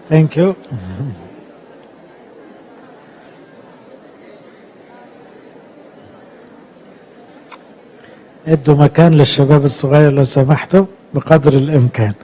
Thank you. ادوا مكان للشباب الصغير لو سمحتوا بقدر الامكان.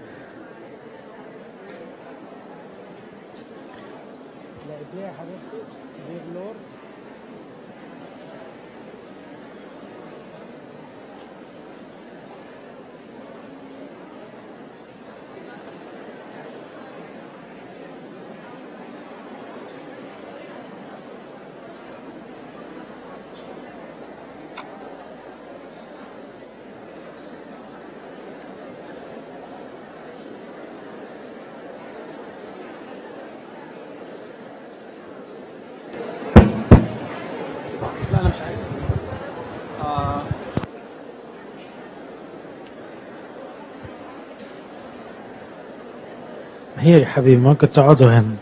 هي يا حبيبي ممكن تقعدوا هنا.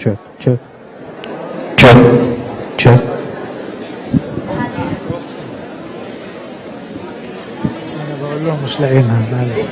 check check check check. انا بقول لهم مش لاقيينها معلش.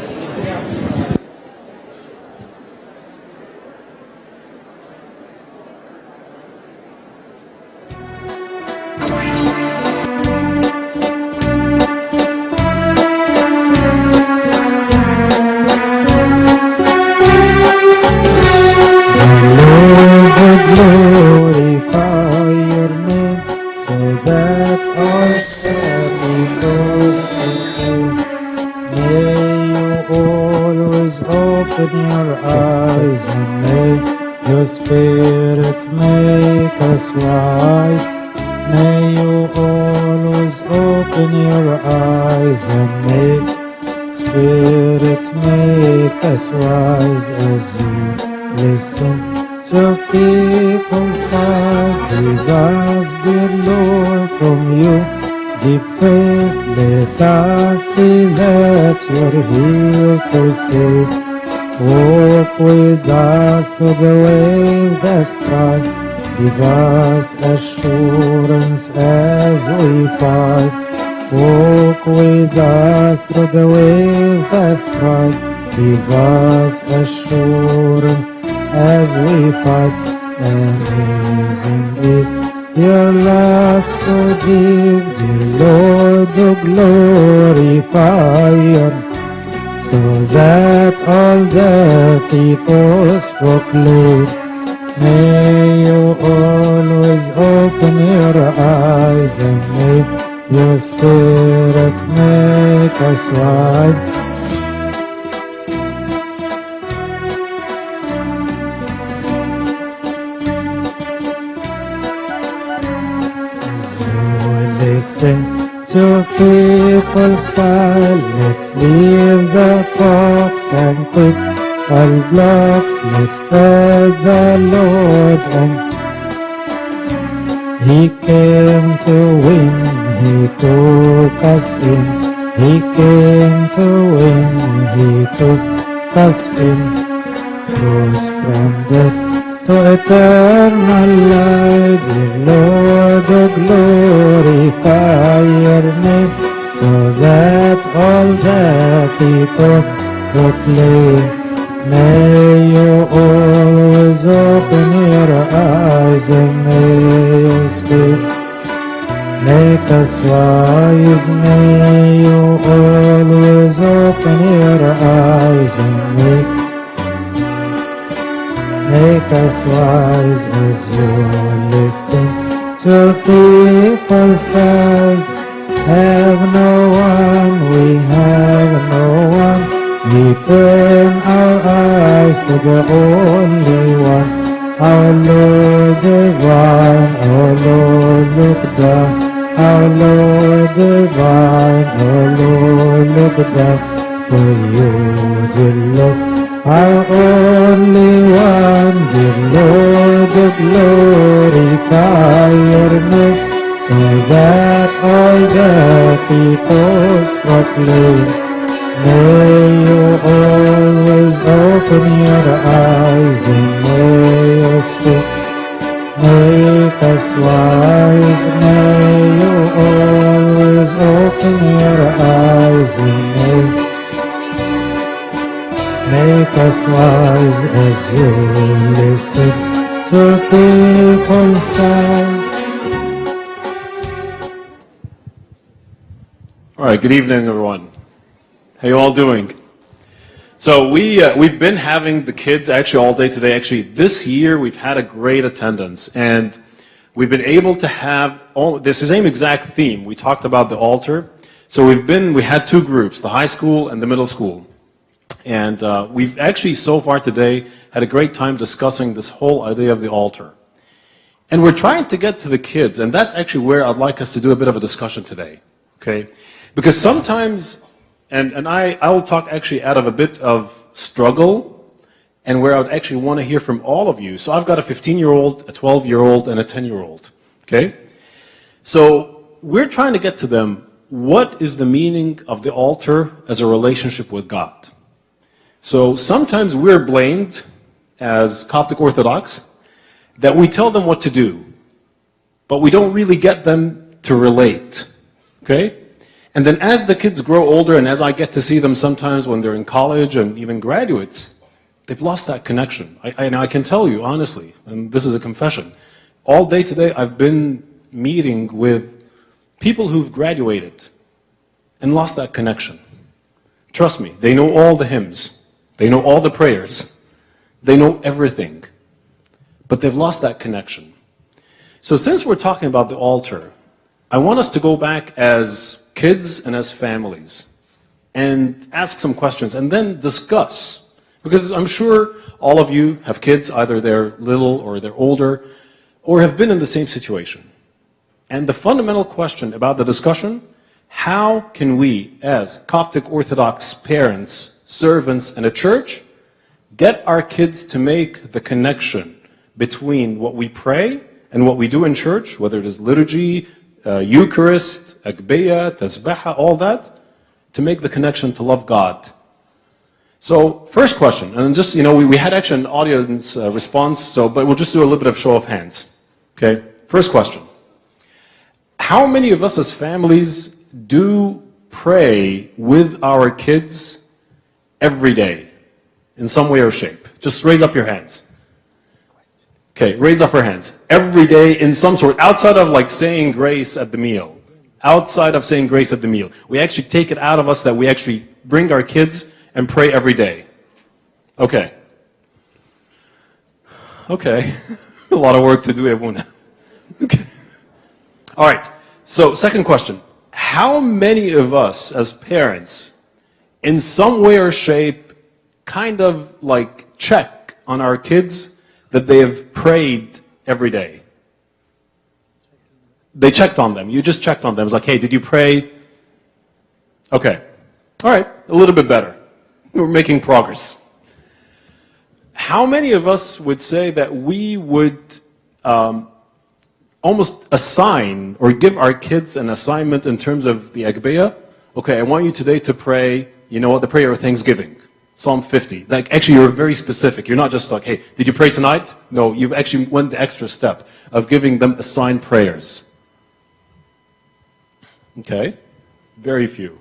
Wise as you listen to people's side. Give us, dear Lord, from you deep faith. Let us see that you're here to save. Walk with us through the wave that's tried. Give us assurance as we fight. Walk with us through the wave that's tried. Give us assurance as we fight. Amazing is your love so deep, dear Lord, to glorify you, so that all the peoples proclaim. May you always open your eyes and may your spirit make us wise. Listen to people's side. Let's leave the thoughts and quit all blocks. Let's spread the Lord, and He came to win. He took us in. He came to win. He took us in. Rose from death to eternal light. Dear Lord, glorify your name, so that all the people proclaim. May you always open your eyes and may you speak. Make us wise. May you always open your eyes and make us wise as you listen to people's side. Have no one, we have no one. We turn our eyes to the only one, our Lord divine. Our Lord look down, our Lord divine. Our Lord look down for you, dear Lord, our only one. Dear Lord, glorify your name, so that all the peoples proclaim. May you always open your eyes and may you speak. Make us wise. May you always open your eyes and make us wise as you listen to people say. All right, good evening, everyone. How you all doing? So we've been having the kids actually all day today. Actually, this year we've had a great attendance, and we've been able to have this is the same exact theme. We talked about the altar. So we had two groups, the high school and the middle school, and we've actually so far today had a great time discussing this whole idea of the altar. And we're trying to get to the kids, and that's actually where I'd like us to do a bit of a discussion today. Okay, because sometimes. And I will talk actually out of a bit of struggle and where I would actually want to hear from all of you. So I've got a 15-year-old, a 12-year-old, and a 10-year-old, okay? So we're trying to get to them, what is the meaning of the altar as a relationship with God? So sometimes we're blamed as Coptic Orthodox that we tell them what to do, but we don't really get them to relate, okay? And then as the kids grow older and as I get to see them sometimes when they're in college and even graduates, they've lost that connection. I can tell you honestly, and this is a confession, all day today I've been meeting with people who've graduated and lost that connection. Trust me, they know all the hymns, they know all the prayers, they know everything, but they've lost that connection. So since we're talking about the altar, I want us to go back as kids and as families and ask some questions and then discuss. Because I'm sure all of you have kids, either they're little or they're older, or have been in the same situation. And the fundamental question about the discussion, how can we as Coptic Orthodox parents, servants, and a church get our kids to make the connection between what we pray and what we do in church, whether it is liturgy, Eucharist, Agbeya, Tasbeha, all that, to make the connection to love God. So, first question, and just, we had actually an audience response, but we'll just do a little bit of show of hands. Okay, first question. How many of us as families do pray with our kids every day, in some way or shape? Just raise up your hands. Okay, raise up our hands. Every day in some sort, outside of like saying grace at the meal. Outside of saying grace at the meal. We actually take it out of us that we actually bring our kids and pray every day. Okay. Okay. A lot of work to do, ابونا. Okay. All right. So, second question. How many of us as parents, in some way or shape, kind of like check on our kids that they have prayed every day? They checked on them. You just checked on them. It's like, hey, did you pray? Okay. All right. A little bit better. We're making progress. How many of us would say that we would almost assign or give our kids an assignment in terms of the Agbeya? Okay, I want you today to pray, the prayer of Thanksgiving. Psalm 50. Like, actually, you're very specific. You're not just like, hey, did you pray tonight? No, you've actually went the extra step of giving them assigned prayers. Okay? Very few.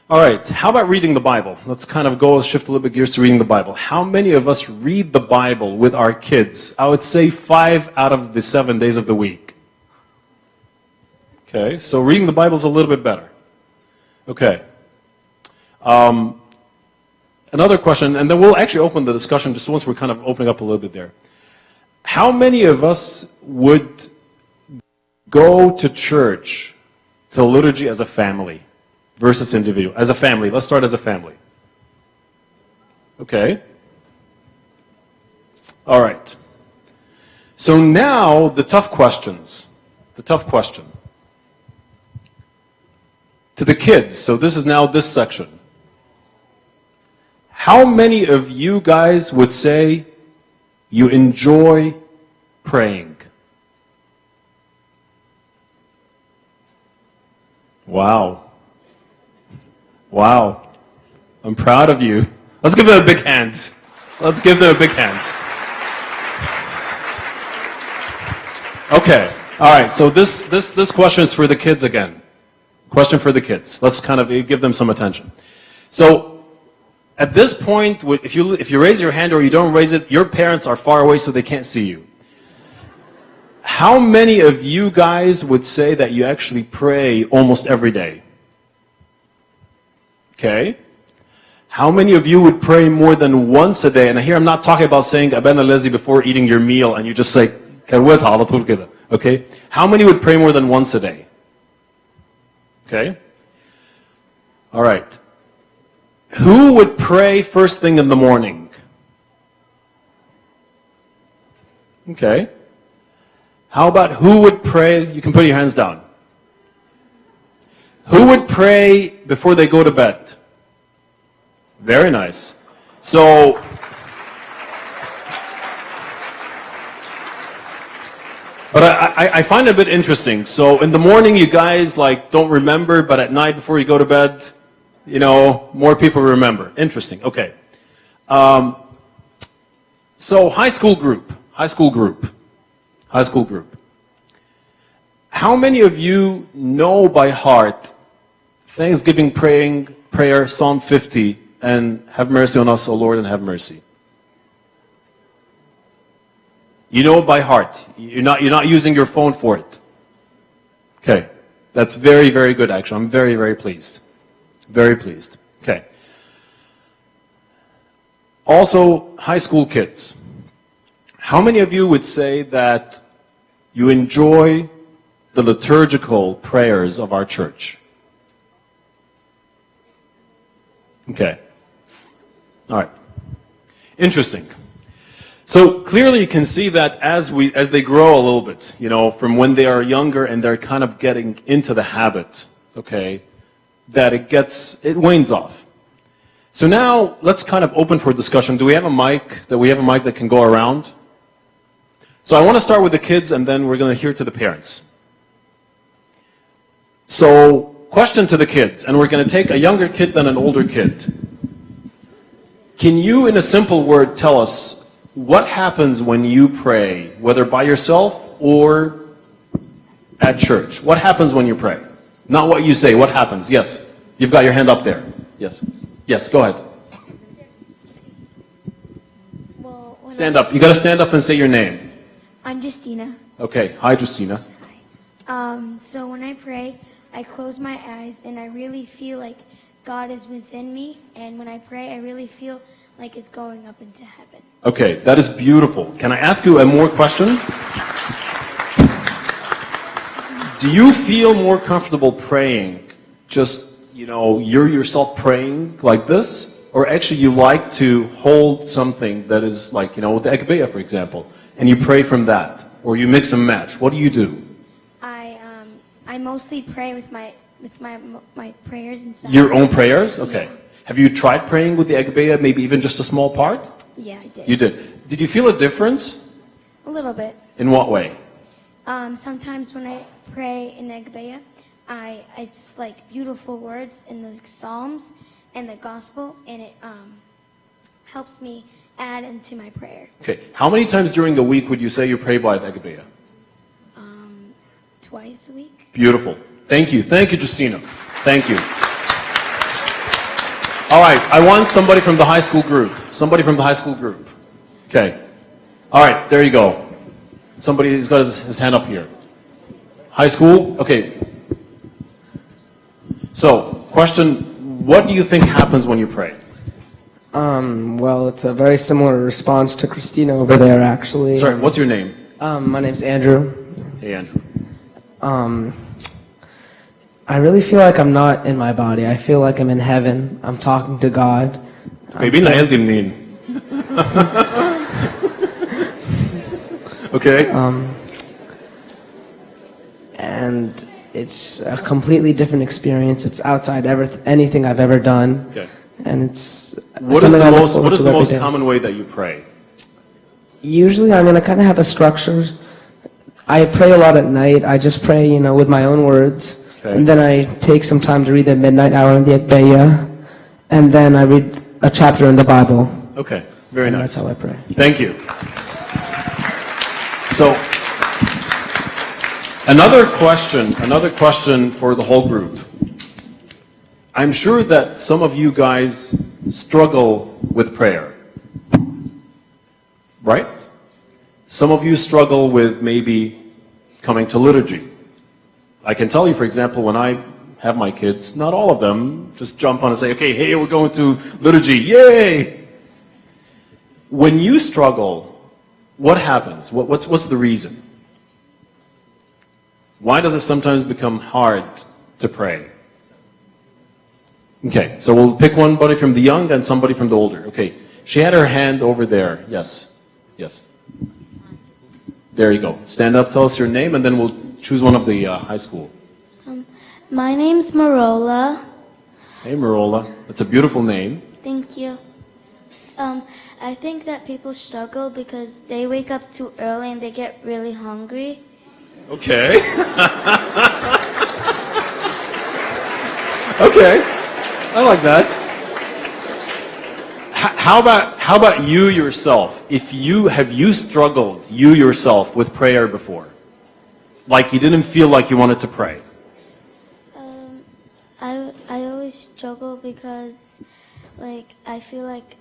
All right, how about reading the Bible? Let's kind of shift a little bit gears to reading the Bible. How many of us read the Bible with our kids? I would say 5 out of the 7 days of the week. Okay, so reading the Bible is a little bit better. Okay. Another question, and then we'll actually open the discussion just once we're kind of opening up a little bit there. How many of us would go to church, to liturgy as a family versus individual? As a family, let's start as a family. Okay. All right. So now the tough questions. The tough question. To the kids, so this is now this section. How many of you guys would say you enjoy praying? Wow. Wow. I'm proud of you. Let's give them a big hands. Let's give them a big hands. Okay. All right. So this question is for the kids again. Question for the kids. Let's kind of give them some attention. So at this point, if you raise your hand or you don't raise it, your parents are far away so they can't see you. How many of you guys would say that you actually pray almost every day? Okay. How many of you would pray more than once a day? And here I'm not talking about saying Abana Lezi before eating your meal and you just say, okay? How many would pray more than once a day? Okay. All right. Who would pray first thing in the morning? Okay. How about who would pray? You can put your hands down. Who would pray before they go to bed? Very nice. So, but I find it a bit interesting. So in the morning you guys like don't remember, but at night before you go to bed, you know, more people remember. Interesting. Okay. So high school group. How many of you know by heart Thanksgiving prayer, Psalm 50, and have mercy on us, O Lord, and have mercy? You know it by heart. You're not using your phone for it. Okay. That's very, very good, actually. I'm very, very pleased. Very pleased. Okay. Also, high school kids. How many of you would say that you enjoy the liturgical prayers of our church? Okay. All right. Interesting. So clearly you can see that as they grow a little bit, you know, from when they are younger and they're kind of getting into the habit, okay, that it wanes off. So now let's kind of open for discussion. Do we have a mic that can go around? So I want to start with the kids and then we're going to hear to the parents. So question to the kids, and we're going to take a younger kid than an older kid. Can you, in a simple word, tell us what happens when you pray, whether by yourself or at church? What happens when you pray? Not what you say, what happens? Yes. You've got your hand up there. Yes. Yes, go ahead. Well, stand up. You got to stand up and say your name. I'm Justina. Okay. Hi, Justina. So when I pray, I close my eyes and I really feel like God is within me. And when I pray, I really feel like it's going up into heaven. Okay, that is beautiful. Can I ask you a more question? Do you feel more comfortable praying just, you know, you're yourself praying like this? Or actually you like to hold something that is like, you know, with the Ekbeya, for example, and you pray from that? Or you mix and match? What do you do? I mostly pray with my prayers inside. Your own prayers? Okay. Yeah. Have you tried praying with the Ekbeya, maybe even just a small part? Yeah, I did. You did. Did you feel a difference? A little bit. In what way? Sometimes when I pray in Ekbeya, it's like beautiful words in the Psalms and the Gospel, and it helps me add into my prayer. Okay. How many times during the week would you say you pray by the Ekbeya? Twice a week. Beautiful. Thank you. Thank you, Justina. Thank you. All right. I want somebody from the high school group. Somebody from the high school group. Okay. All right. There you go. Somebody who's got his hand up here. High school? Okay. So, question, what do you think happens when you pray? Well, it's a very similar response to Christina over there, actually. Sorry, what's your name? My name's Andrew. Hey, Andrew. I really feel like I'm not in my body. I feel like I'm in heaven. I'm talking to God. Maybe Nael Dimnin. Okay. And it's a completely different experience. It's outside anything I've ever done. Okay. And it's what is the most common way that you pray? Usually I'm going to kind of have a structure. I pray a lot at night. I just pray, you know, with my own words. Okay. And then I take some time to read the midnight hour in the Agbeya. And then I read a chapter in the Bible. Okay, very And nice. that's how I pray. Thank you. So, another question for the whole group. I'm sure that some of you guys struggle with prayer, right? Some of you struggle with maybe coming to liturgy. I can tell you, for example, when I have my kids, not all of them just jump on and say, okay, hey, we're going to liturgy, yay! When you struggle, what happens? What's the reason? Why does it sometimes become hard to pray? Okay, so we'll pick somebody from the young and somebody from the older. Okay, she had her hand over there. Yes, yes. There you go. Stand up, tell us your name, and then we'll choose one of the high school. My name's Marola. Hey, Marola. That's a beautiful name. Thank you. I think that people struggle because they wake up too early and they get really hungry. Okay. Okay. I like that. How about you yourself? Have you struggled you yourself with prayer before? Like you didn't feel like you wanted to pray? I always struggle because, like, I feel like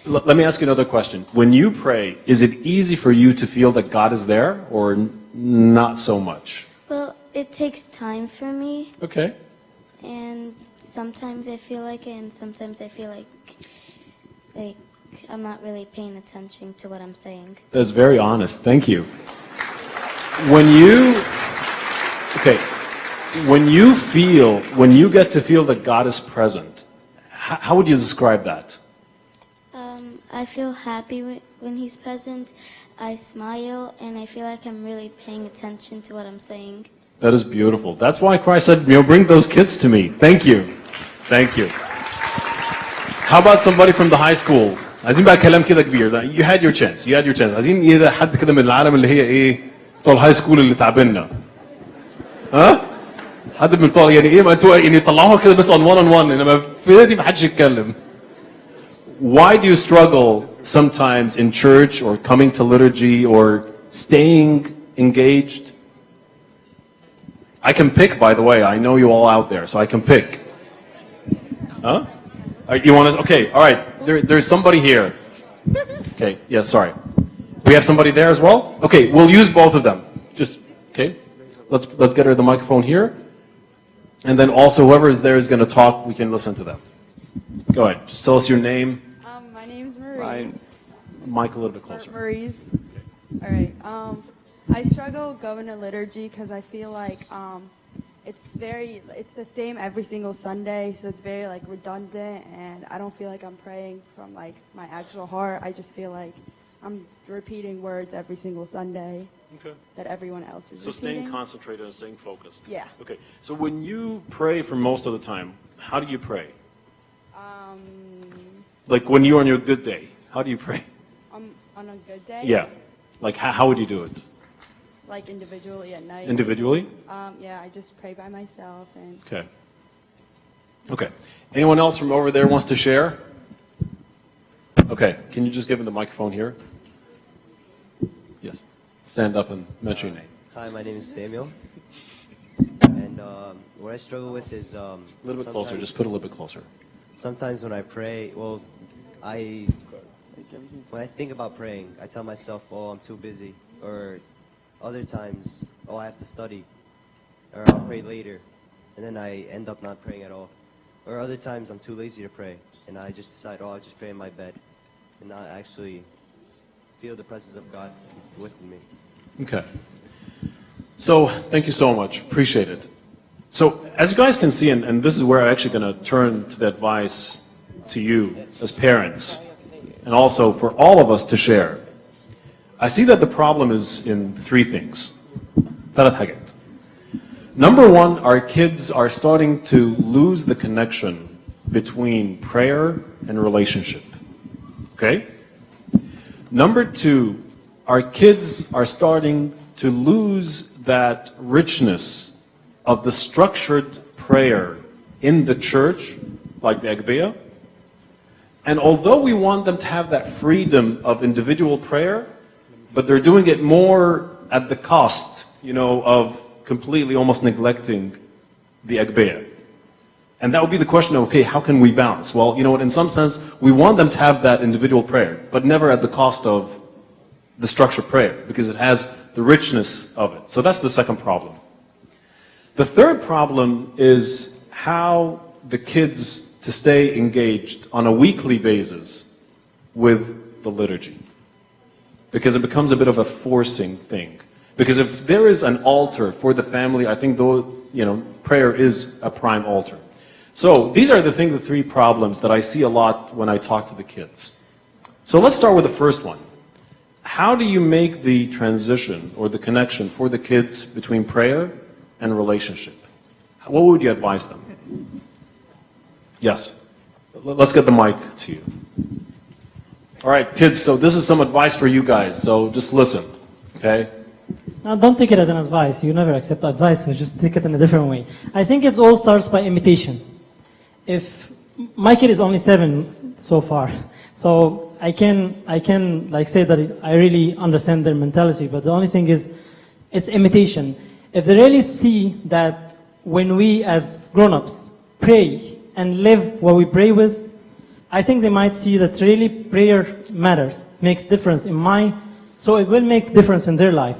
Let me ask you another question. When you pray, is it easy for you to feel that God is there or not so much? well, it takes time for me, Okay. and sometimes I feel like it, and sometimes I feel like I'm not really paying attention to what I'm saying. That's very honest. Thank you. When you get to feel that God is present, how would you describe that? I feel happy when he's present. I smile, and I feel like I'm really paying attention to what I'm saying. That is beautiful. That's why Christ said, bring those kids to me. Thank you. Thank you. How about somebody from the high school? عايزين بقى كلام كده كبير. You had your chance. You had your chance. عايزين ايه حد كده من العالم اللي هي ايه بتوع الهاي سكول اللي تعبنا. ها؟ حد من بتوع يعني ايه ما انتوا يعني طلعوها كده بس on one انما في دي ما حدش يتكلم. Why do you struggle sometimes in church or coming to liturgy or staying engaged? I can pick, by the way. I know you all out there, so I can pick. Huh? You want to? Okay, all right. There's somebody here. Okay, yes, sorry. We have somebody there as well? Okay, we'll use both of them. Just, okay. Let's get her the microphone here. And then also whoever is there is going to talk, we can listen to them. Go ahead. Just tell us your name. My name's Maurice. Mike, a little bit closer. Maurice. All right. I struggle going to liturgy because I feel like it's the same every single Sunday, so it's very like redundant, and I don't feel like I'm praying from like my actual heart. I just feel like I'm repeating words every single Sunday that everyone else is So repeating. staying concentrated and staying focused. Yeah. Okay. So when you pray for most of the time, how do you pray? Like when you're on your good day, how do you pray? On a good day. Yeah. Like how would you do it? Like individually at night. Individually? Yeah, I just pray by myself and. Okay. Okay. Anyone else from over there wants to share? Okay. Can you just give him the microphone here? Yes. Stand up and mention your name. Hi, my name is Samuel. And what I struggle with is A little bit closer. Just put a little bit closer. sometimes when I pray, when I think about praying, I tell myself, oh, I'm too busy. Or other times, oh, I have to study. Or I'll pray later. And then I end up not praying at all. Or other times, I'm too lazy to pray. And I just decide, oh, I'll just pray in my bed. And not actually feel the presence of God that's within me. Okay. So, thank you so much. Appreciate it. So, as you guys can see, and this is where I'm actually going to turn to the advice to you as parents, and also for all of us to share. I see that the problem is in three things. ثلاث حاجات. Number one, our kids are starting to lose the connection between prayer and relationship. Okay? Number two, our kids are starting to lose that richness of the structured prayer in the church, like the Agbeya. And although we want them to have that freedom of individual prayer, but they're doing it more at the cost, of completely almost neglecting the Agbeya. And that would be the question of, okay, how can we balance? Well, you know what, in some sense, we want them to have that individual prayer, but never at the cost of the structured prayer, because it has the richness of it. So that's the second problem. The third problem is how the kids to stay engaged on a weekly basis with the liturgy. Because it becomes a bit of a forcing thing. Because if there is an altar for the family, I think prayer is a prime altar. So these are the three problems that I see a lot when I talk to the kids. So let's start with the first one. How do you make the transition or the connection for the kids between prayer and relationship? What would you advise them? Yes. Let's get the mic to you. All right, kids, so this is some advice for you guys, so just listen, okay? Now, don't take it as an advice. You never accept advice, so just take it in a different way. I think it all starts by imitation. If my kid is only 7 so far, so I can say that I really understand their mentality, but the only thing is, it's imitation. If they really see that when we as grown-ups pray and live what we pray with, I think they might see that really prayer matters, makes difference so it will make difference in their life.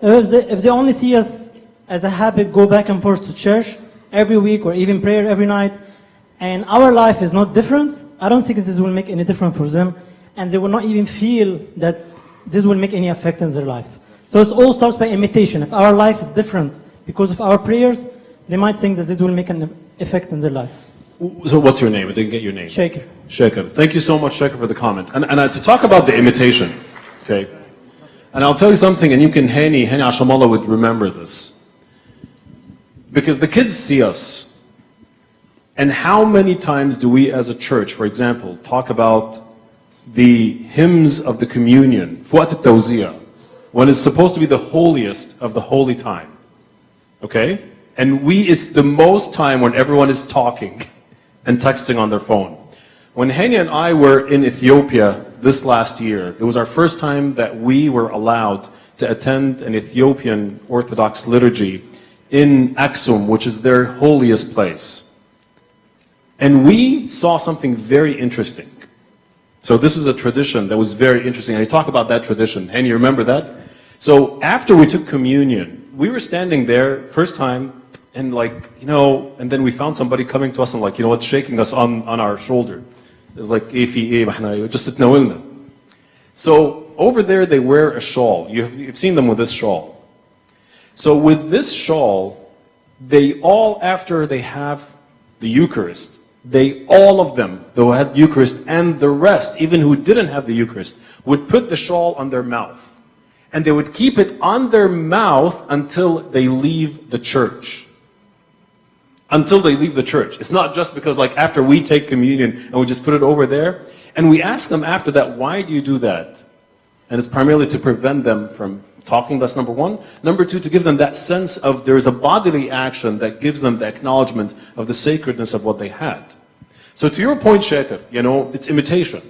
If they only see us as a habit, go back and forth to church every week or even prayer every night, and our life is not different, I don't think this will make any difference for them, and they will not even feel that this will make any effect in their life. So it all starts by imitation. If our life is different because of our prayers, they might think that this will make an effect in their life. So what's your name? I didn't get your name. Shaker. Shaker. Thank you so much, Shaker, for the comment. And to talk about the imitation, okay? And I'll tell you something, and you can, Hani Ashamallah would remember this. Because the kids see us. And how many times do we as a church, for example, talk about the hymns of the communion, Fuat al-Tawziyah, when it's supposed to be the holiest of the holy time, okay? And it's the most time when everyone is talking and texting on their phone. When Hani and I were in Ethiopia this last year, it was our first time that we were allowed to attend an Ethiopian Orthodox liturgy in Aksum, which is their holiest place. And we saw something very interesting. So this was a tradition that was very interesting. And I talk about that tradition. And you remember that? So after we took communion, we were standing there, first time, and and then we found somebody coming to us and shaking us on our shoulder. It's like, just itnawilna. So over there they wear a shawl. You've seen them with this shawl. So with this shawl, they all, after they have the Eucharist, all of them, who had Eucharist, and the rest, even who didn't have the Eucharist, would put the shawl on their mouth. And they would keep it on their mouth until they leave the church. Until they leave the church. It's not just because after we take communion and we just put it over there. And we ask them after that, why do you do that? And it's primarily to prevent them from talking, that's number one. Number two, to give them that sense of there is a bodily action that gives them the acknowledgement of the sacredness of what they had. So to your point, Sheikh, it's imitation.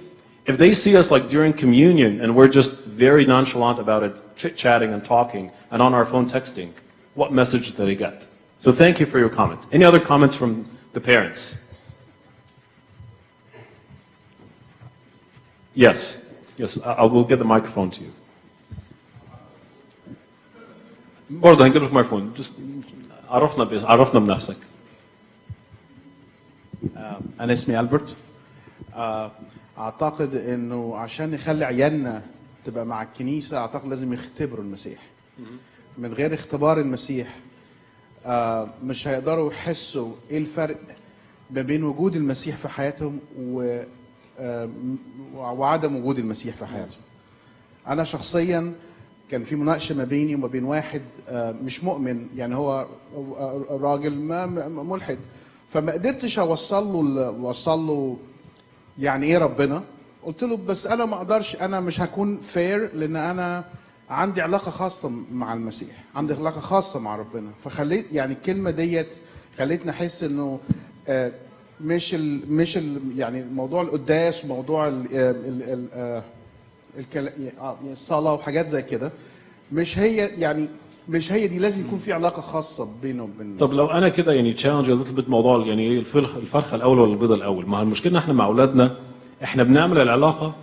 If they see us during communion and we're just very nonchalant about it, chit-chatting and talking and on our phone texting, what message do they get? So thank you for your comment. Any other comments from the parents? Yes, I will get the microphone to you. برضه هنجيب لك مايكروفون. Just عرفنا بنفسك. أنا اسمي ألبرت. أعتقد إنه عشان نخلي عيالنا تبقى مع الكنيسة، أعتقد لازم يختبروا المسيح. من غير اختبار المسيح مش هيقدروا يحسوا إيه الفرق ما بين وجود المسيح في حياتهم وعدم وجود المسيح في حياتهم. أنا شخصياً كان في مناقشة ما بيني وما بين واحد مش مؤمن، يعني هو راجل ملحد، فما قدرتش اوصل له يعني ايه ربنا، قلت له بس انا ما اقدرش، انا مش هكون فير لان انا عندي علاقه خاصه مع المسيح، عندي علاقه خاصه مع ربنا. فخليت يعني الكلمه ديت خليتني احس انه مش يعني موضوع القداس وموضوع الصلاه وحاجات زي كده مش هي، يعني مش هي دي، لازم يكون في علاقه خاصه بينه وبين. طب لو انا كده يعني تشالنج موضوع يعني الفرخه الاول ولا البيضه الاول؟ ما هو المشكله احنا مع اولادنا احنا بنعمل العلاقه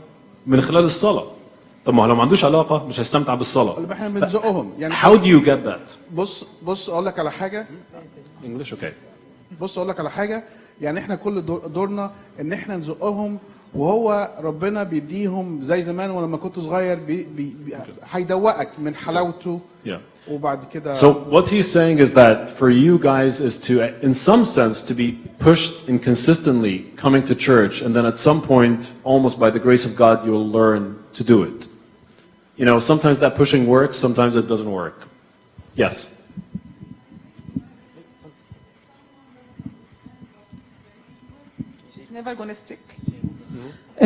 من خلال الصلاه. طب ما هو لو ما عندوش علاقه مش هيستمتع بالصلاه. احنا بنزقهم يعني. How do you get that؟ بص اقول لك على حاجه. English okay. بص اقول لك على حاجه، يعني احنا كل دورنا ان احنا نزقهم، وهو ربنا بيديهم زي زمان ولما كنت صغير هيدوقك من حلاوته. Yeah. وبعد كده. So what he's saying is that for you guys is to, in some sense, to be pushed in consistently coming to church, and then at some point, almost by the grace of God, you'll learn to do it. You know, sometimes that pushing works, sometimes it doesn't work. Yes. It's never going to stick.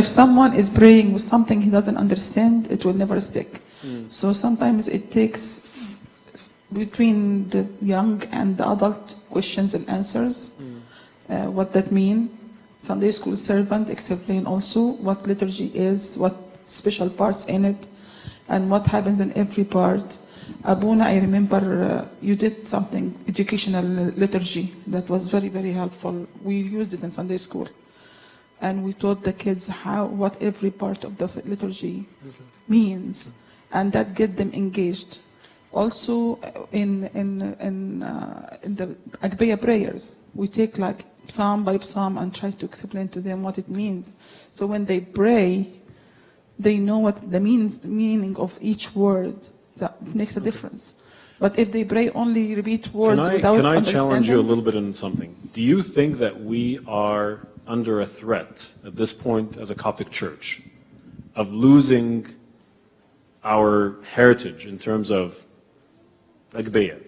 If someone is praying with something he doesn't understand, it will never stick. So sometimes it takes between the young and the adult questions and answers. What that mean? Sunday school servant explain also what liturgy is, what special parts in it, and what happens in every part. Abuna, I remember you did something, educational liturgy, that was very, very helpful. We used it in Sunday school. And we taught the kids what every part of the liturgy means, and that get them engaged. Also, in the Agbeya prayers, we take like psalm by psalm and try to explain to them what it means. So when they pray, they know what the meaning of each word. That makes a difference. But if they pray only repeat words without understanding. Can I challenge you a little bit on something? Do you think that we are under a threat at this point as a Coptic church of losing our heritage in terms of Agbeya,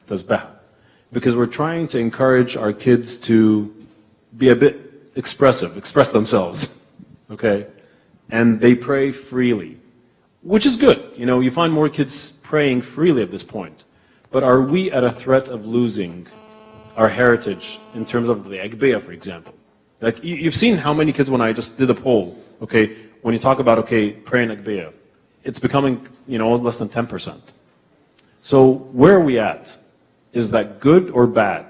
Tazbah? Because we're trying to encourage our kids to be a bit expressive, express themselves, okay? And they pray freely, which is good. You know, you find more kids praying freely at this point. But are we at a threat of losing our heritage in terms of the Agbeya, for example? Like, you've seen how many kids, when I just did a poll, okay, when you talk about, okay, praying Agbeya, it's becoming, you know, less than 10%. So where are we at? Is that good or bad?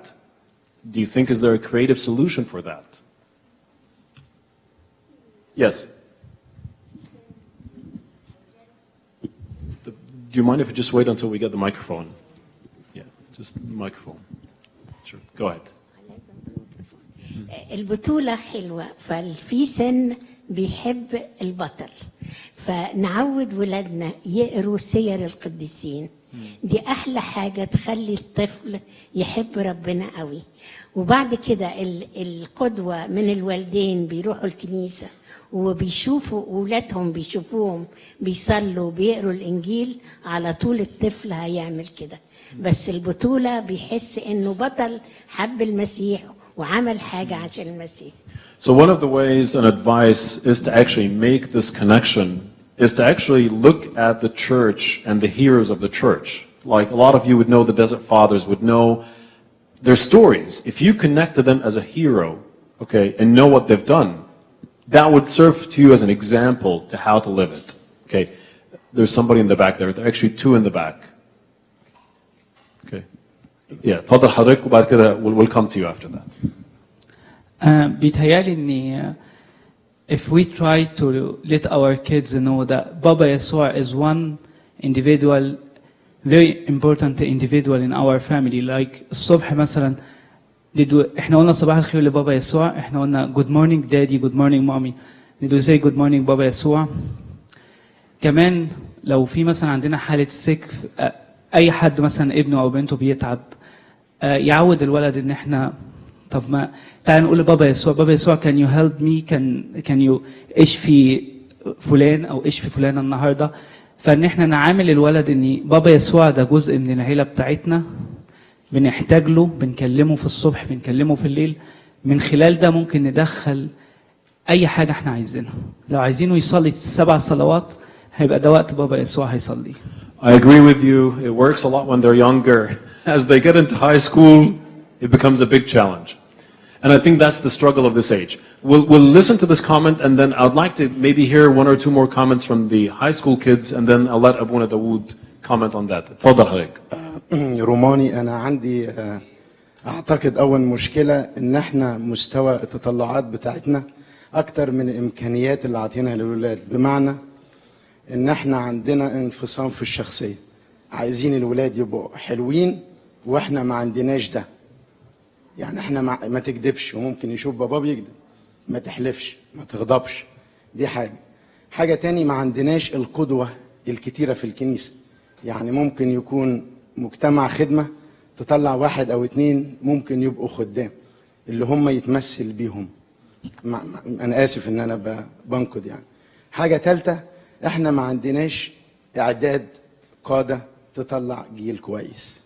Do you think, is there a creative solution for that? Yes. Do you mind if we just wait until we get the microphone? Yeah, just the microphone. Sure, go ahead. البطولة حلوة، ففي سن بيحب البطل، فنعود ولادنا يقروا سير القديسين. دي أحلى حاجة تخلي الطفل يحب ربنا قوي. وبعد كده القدوة من الوالدين بيروحوا الكنيسة وبيشوفوا أولادهم، بيشوفوهم بيصلوا بيقروا الإنجيل، على طول الطفل هيعمل كده. بس البطولة بيحس إنه بطل، حب المسيح وعمل حاجة عشان المسيح. So one of the ways and advice is to actually make this connection, is to actually look at the church and the heroes of the church. Like a lot of you would know, the Desert Fathers would know their stories. If you connect to them as a hero, okay, and know what they've done, that would serve to you as an example to how to live it. Okay, there's somebody in the back there. There are actually two in the back. Okay, yeah, تفضل حضرتك وبعد كده we'll come to you after that. بيتهيألي إن if we try to let our kids know that Baba Yesua is one individual, very important individual in our family. Like الصبح مثلا احنا قلنا صباح الخير لبابا يسوع، احنا قلنا good morning daddy, good morning mommy. Did we say good morning بابا يسوع؟ كمان لو في مثلا عندنا حالة سك، أي حد مثلا ابنه أو بنته بيتعب، يعود الولد إن احنا طب ما تعال نقول لبابا يسوع، بابا يسوع can you help me, can you اشفي فلان أو اشفي فلانة النهارده. فإن احنا نعامل الولد إن بابا يسوع ده جزء من العيلة بتاعتنا، بنحتاج له، بنكلمه في الصبح، بنكلمه في الليل. من خلال ده ممكن ندخل اي حاجه احنا عايزينها. لو عايزينه يصلي 7 صلوات هيبقى ده وقت بابا يسوع هيصلي. I agree with you. It works a lot when they're younger. As they get into high school, it becomes a big challenge. And I think that's the struggle of this age. We'll listen to this comment, and then I'd like to maybe hear 1 or 2 more comments from the high school kids, and then I'll let ابونا داود comment on that. اتفضل حضرتك. روماني، أنا عندي أعتقد أول مشكلة إن إحنا مستوى التطلعات بتاعتنا أكتر من الإمكانيات اللي عاطينها للولاد، بمعنى إن إحنا عندنا انفصام في الشخصية، عايزين الولاد يبقوا حلوين وإحنا ما عندناش ده. يعني إحنا ما تكذبش، وممكن يشوف بابا بيكذب، ما تحلفش، ما تغضبش، دي حاجة تاني ما عندناش القدوة الكتيرة في الكنيسة. يعني ممكن يكون مجتمع خدمة تطلع 1 أو 2 ممكن يبقوا خدام اللي هم يتمثل بيهم. أنا آسف إن أنا بنقد يعني. حاجة تالتة، إحنا ما عندناش إعداد قادة تطلع جيل كويس.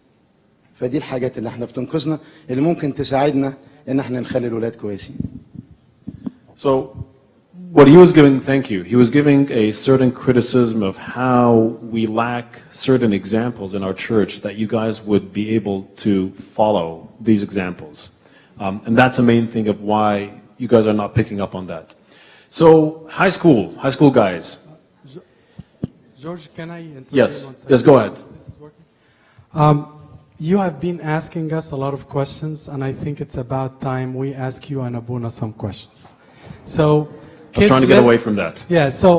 فدي الحاجات اللي إحنا بتنقذنا، اللي ممكن تساعدنا إن إحنا نخلي الولاد كويسين. So, what he was giving, thank you, he was giving a certain criticism of how we lack certain examples in our church that you guys would be able to follow these examples. And that's the main thing of why you guys are not picking up on that. So, high school guys. George, can I intervene? Yes, go ahead. This is working. You have been asking us a lot of questions, and I think it's about time we ask you and Abuna some questions. So, I was trying to get away from that. Yeah, so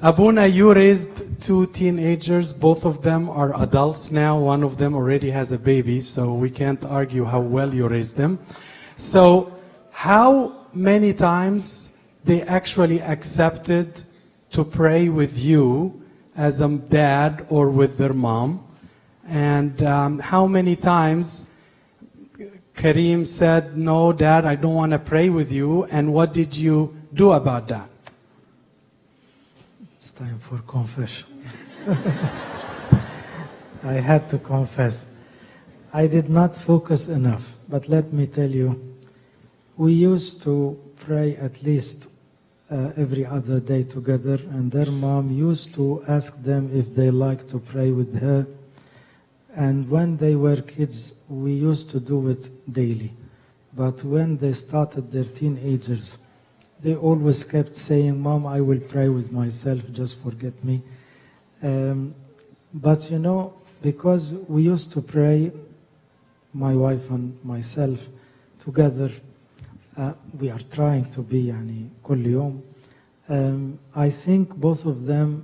Abuna, you raised 2 teenagers. Both of them are adults now. One of them already has a baby, so we can't argue how well you raised them. So, how many times they actually accepted to pray with you as a dad or with their mom? And how many times Kareem said, no, Dad, I don't want to pray with you, and what did you do about that? It's time for confession. I had to confess. I did not focus enough, but let me tell you, we used to pray at least every other day together, and their mom used to ask them if they like to pray with her. And when they were kids, we used to do it daily. But when they started their teenagers, they always kept saying, Mom, I will pray with myself, just forget me. But you know, because we used to pray, my wife and myself, together, we are trying to be كل يوم. I think both of them,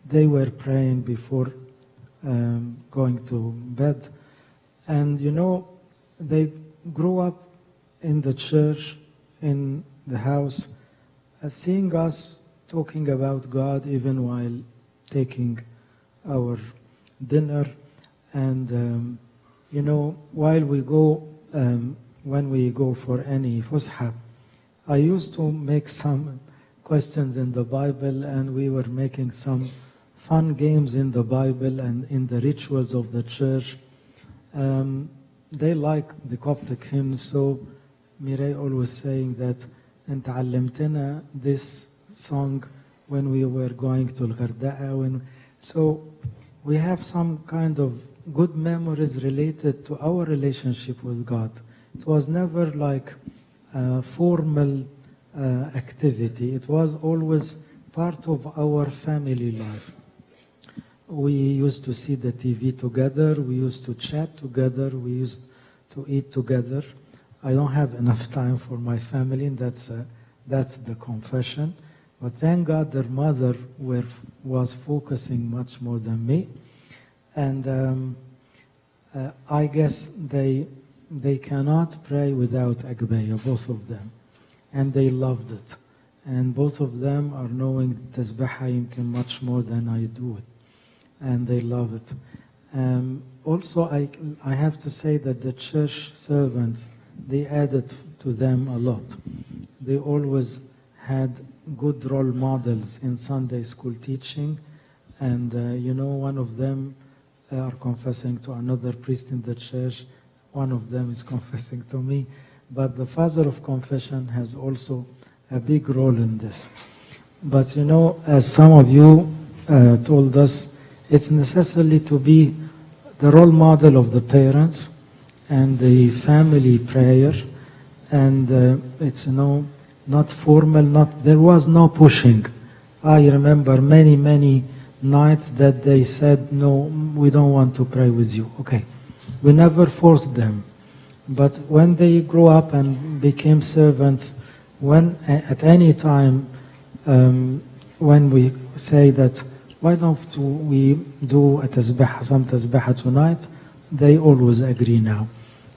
they were praying before going to bed. And you know, they grew up in the church, in the house, seeing us talking about God even while taking our dinner. And you know, while we go, when we go for any fusha, I used to make some questions in the Bible, and we were making some fun games in the Bible and in the rituals of the church. They like the Coptic hymns, so Mireille always saying that أنت علمتنا this song when we were going to الغردقة. So we have some kind of good memories related to our relationship with God. It was never like a formal activity. It was always part of our family life. We used to see the TV together. We used to chat together. We used to eat together. I don't have enough time for my family, and that's the confession. But thank God their mother was focusing much more than me. And I guess they cannot pray without Agbeya, both of them. And they loved it. And both of them are knowing Tasbaha yumkin much more than I do it. And they love it. Also, I have to say that the church servants, they added to them a lot. They always had good role models in Sunday school teaching. And, you know, one of them are confessing to another priest in the church. One of them is confessing to me. But the father of confession has also a big role in this. But you know, as some of you told us, it's necessary to be the role model of the parents and the family prayer. And it's, you know, not formal, there was no pushing. I remember many nights that they said, no, we don't want to pray with you. Okay. We never forced them. But when they grew up and became servants, when at any time when we say that, why don't we do a tasbih, some tasbih tonight, they always agree now.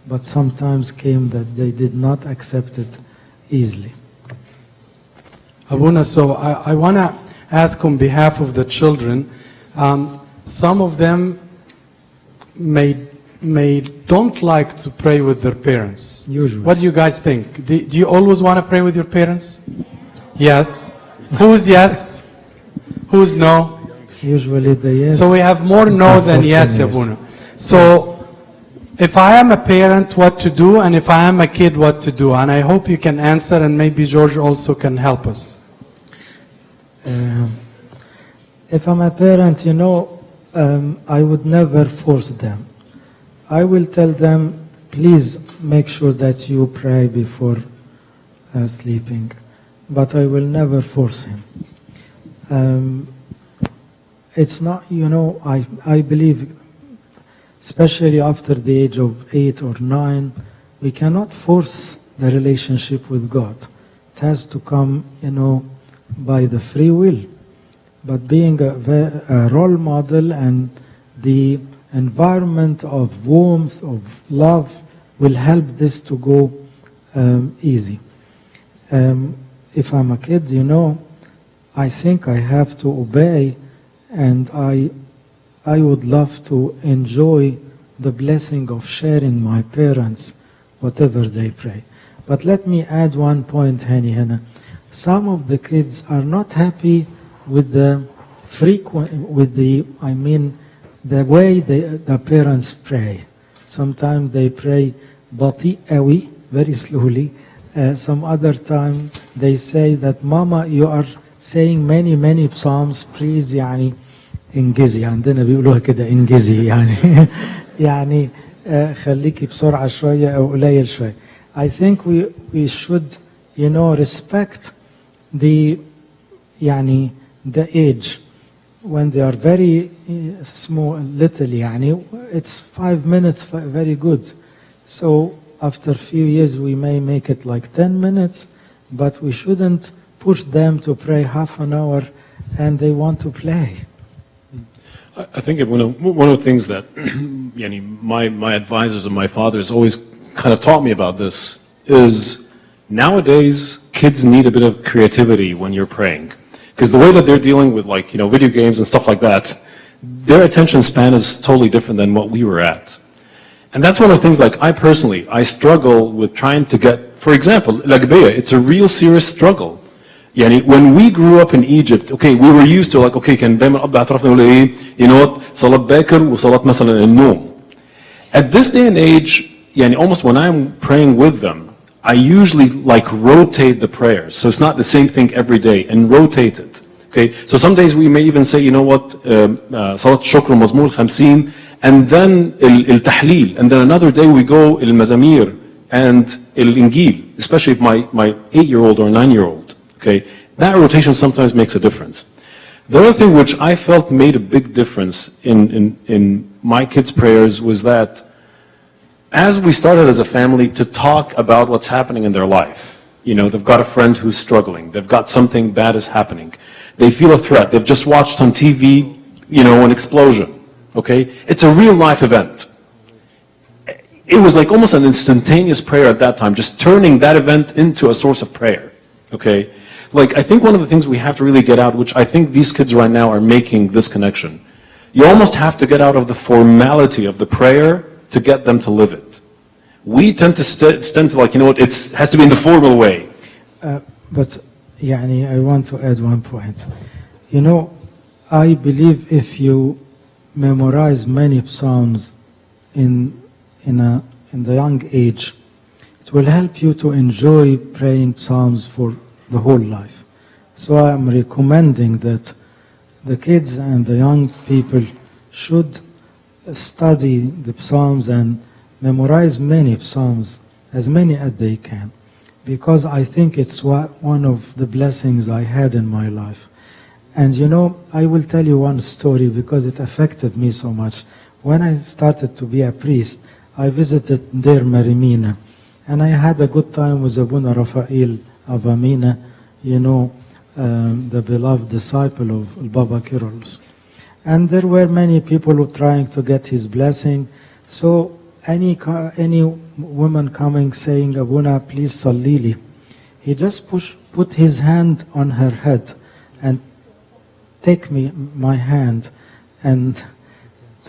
But sometimes came that they did not accept it easily. Abuna, so I want to ask on behalf of the children, some of them may don't like to pray with their parents. Usually. What do you guys think? Do you always want to pray with your parents? Yes. Who's yes? Who's no? Usually the yes. So we have more no than yes, Abuna. So if I am a parent, what to do, and if I am a kid, what to do? And I hope you can answer, and maybe George also can help us. If I'm a parent, you know, I would never force them. I will tell them, please make sure that you pray before sleeping. But I will never force him. It's not, you know, I believe, especially after the age of 8 or 9, we cannot force the relationship with God. It has to come, you know, by the free will. But being a role model and the environment of warmth, of love, will help this to go easy. If I'm a kid, you know, I think I have to obey, and I would love to enjoy the blessing of sharing my parents, whatever they pray. But let me add one point, Hani Hannah. Some of the kids are not happy with the the way the parents pray. Sometimes they pray bati awi, very slowly. Some other time they say that, Mama, you are saying many psalms, please يعني انجزي. عندنا بيقولوها كده انجزي يعني يعني خليكي بسرعة شوية أو قليل شوية. I think we should, you know, respect the age. When they are very small, little, it's 5 minutes, very good. So after a few years, we may make it like 10 minutes, but we shouldn't push them to pray half an hour and they want to play. I think one of the things that my advisors and my fathers always kind of taught me about this is nowadays kids need a bit of creativity when you're praying. Because the way that they're dealing with video games and stuff like that, their attention span is totally different than what we were at. And that's one of the things, I struggle with trying to get, for example, Lagbeya, it's a real serious struggle. When we grew up in Egypt, we were used to كان دايما الأب اعترفنا يقول ايه, صلاة باكر وصلاة مثلا النوم. At this day and age, almost when I'm praying with them, I usually rotate the prayers. So it's not the same thing every day, and rotate it. Okay? So some days we may even say, you know what, Salat Shukr Mazmur 50, and then Al-Tahleel, and then another day we go Al-Mazamir and Al-Ingil, especially if my 8-year-old or 9-year-old. Okay? That rotation sometimes makes a difference. The other thing which I felt made a big difference in my kids' prayers was that as we started as a family to talk about what's happening in their life, they've got a friend who's struggling, they've got something bad is happening, they feel a threat, they've just watched on TV, an explosion, okay? It's a real life event. It was like almost an instantaneous prayer at that time, just turning that event into a source of prayer, okay? I think one of the things we have to really get out, which I think these kids right now are making this connection, you almost have to get out of the formality of the prayer to get them to live it. We tend to tend to it has to be in the formal way. But I want to add one point. I believe if you memorize many psalms in the young age, it will help you to enjoy praying psalms for the whole life. So I'm recommending that the kids and the young people should study the Psalms and memorize many Psalms, as many as they can, because I think it's one of the blessings I had in my life. And you know, I will tell you one story because it affected me so much. When I started to be a priest, I visited Deir Marimina, and I had a good time with ابونا Raphael of Amina, you know, the beloved disciple of Baba Kyrillos. And there were many people who trying to get his blessing. So any woman coming saying, Abuna, please salli li, he just put his hand on her head and take my hand and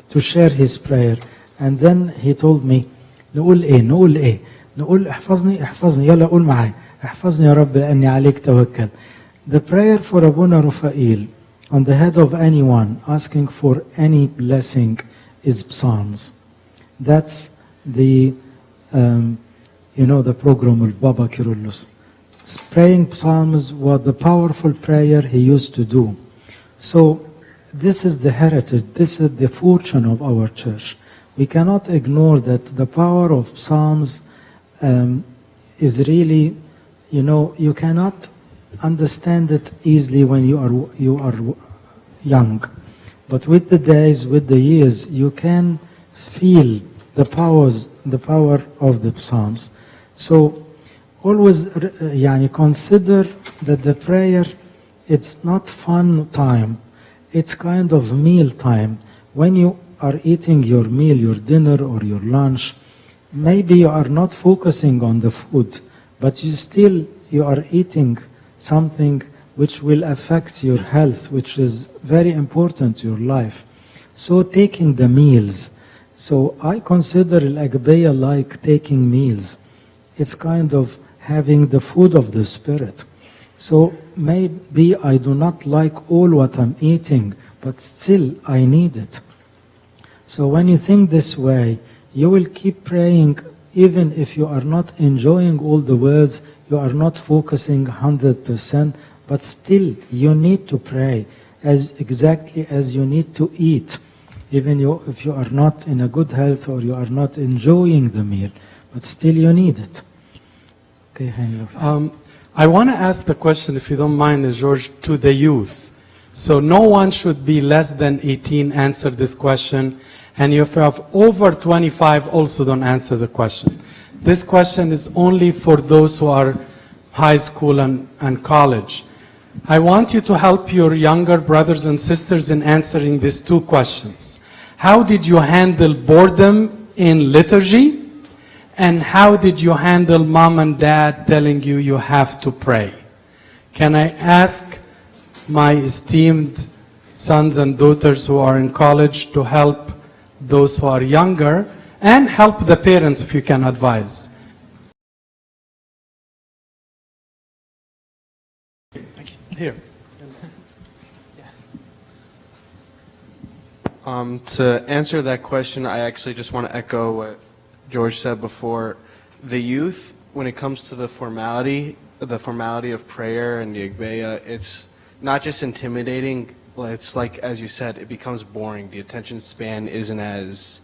to share his prayer. And then he told me, نقول ايه نقول احفظني يلا قول معايا احفظني يا رب لأني عليك توكل. The prayer for Abuna Raphael on the head of anyone asking for any blessing is Psalms. That's the the program of Baba Kyrillos. Praying Psalms was the powerful prayer he used to do. So this is the heritage, this is the fortune of our church. We cannot ignore that the power of Psalms is really, you cannot understand it easily when you are young. But with the days, with the years, you can feel the power of the Psalms. So always consider that the prayer, it's not fun time, it's kind of meal time. When you are eating your meal, your dinner or your lunch, maybe you are not focusing on the food, but you are eating something which will affect your health, which is very important to your life. So taking the meals. So I consider al-Agbeya like taking meals. It's kind of having the food of the Spirit. So maybe I do not like all what I'm eating, but still I need it. So when you think this way, you will keep praying even if you are not enjoying all the words, you are not focusing 100%, but still you need to pray exactly as you need to eat, even if you are not in a good health or you are not enjoying the meal, but still you need it. Okay, I want to ask the question, if you don't mind, George, to the youth. So no one should be less than 18 answer this question. And if you have over 25, also don't answer the question. This question is only for those who are high school and college. I want you to help your younger brothers and sisters in answering these two questions. How did you handle boredom in liturgy? And how did you handle mom and dad telling you have to pray? Can I ask my esteemed sons and daughters who are in college to help those who are younger, and help the parents if you can advise? Here. To answer that question, I actually just want to echo what George said before. The youth, when it comes to the formality of prayer and the Agbeya, it's not just intimidating. It's like, as you said, it becomes boring. The attention span isn't as,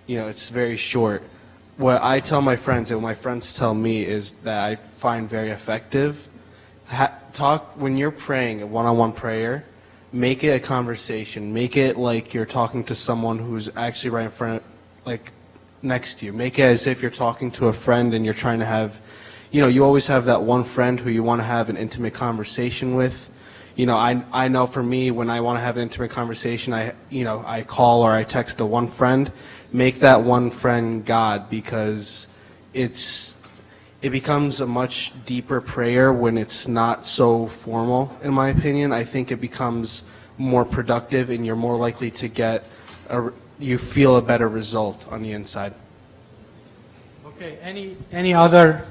it's very short. What I tell my friends and what my friends tell me is that I find very effective. When you're praying a one-on-one prayer, make it a conversation. Make it like you're talking to someone who's actually right in front, like next to you. Make it as if you're talking to a friend and you're trying to have, you always have that one friend who you want to have an intimate conversation with. I know for me, when I want to have an intimate conversation, I call or I text the one friend. Make that one friend God, because it becomes a much deeper prayer when it's not so formal, in my opinion. I think it becomes more productive and you're more likely to you feel a better result on the inside. Okay, any other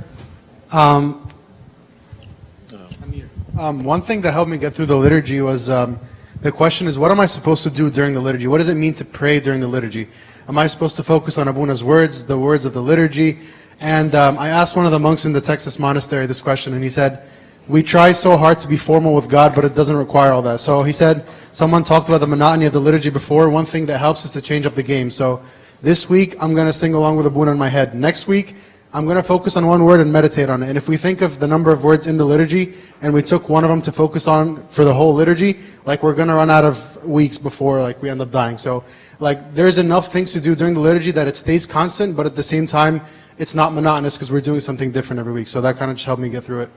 one thing that helped me get through the liturgy was the question is, what am I supposed to do during the liturgy? What does it mean to pray during the liturgy? Am I supposed to focus on Abuna's words, the words of the liturgy? And I asked one of the monks in the Texas monastery this question, and he said, we try so hard to be formal with God, but it doesn't require all that. So he said, someone talked about the monotony of the liturgy before. One thing that helps is to change up the game. So this week, I'm going to sing along with ابونا in my head. Next week, I'm going to focus on one word and meditate on it. And if we think of the number of words in the liturgy, and we took one of them to focus on for the whole liturgy, like we're going to run out of weeks before like we end up dying. So like there's enough things to do during the liturgy that it stays constant, but at the same time, it's not monotonous because we're doing something different every week. So that kind of just helped me get through it.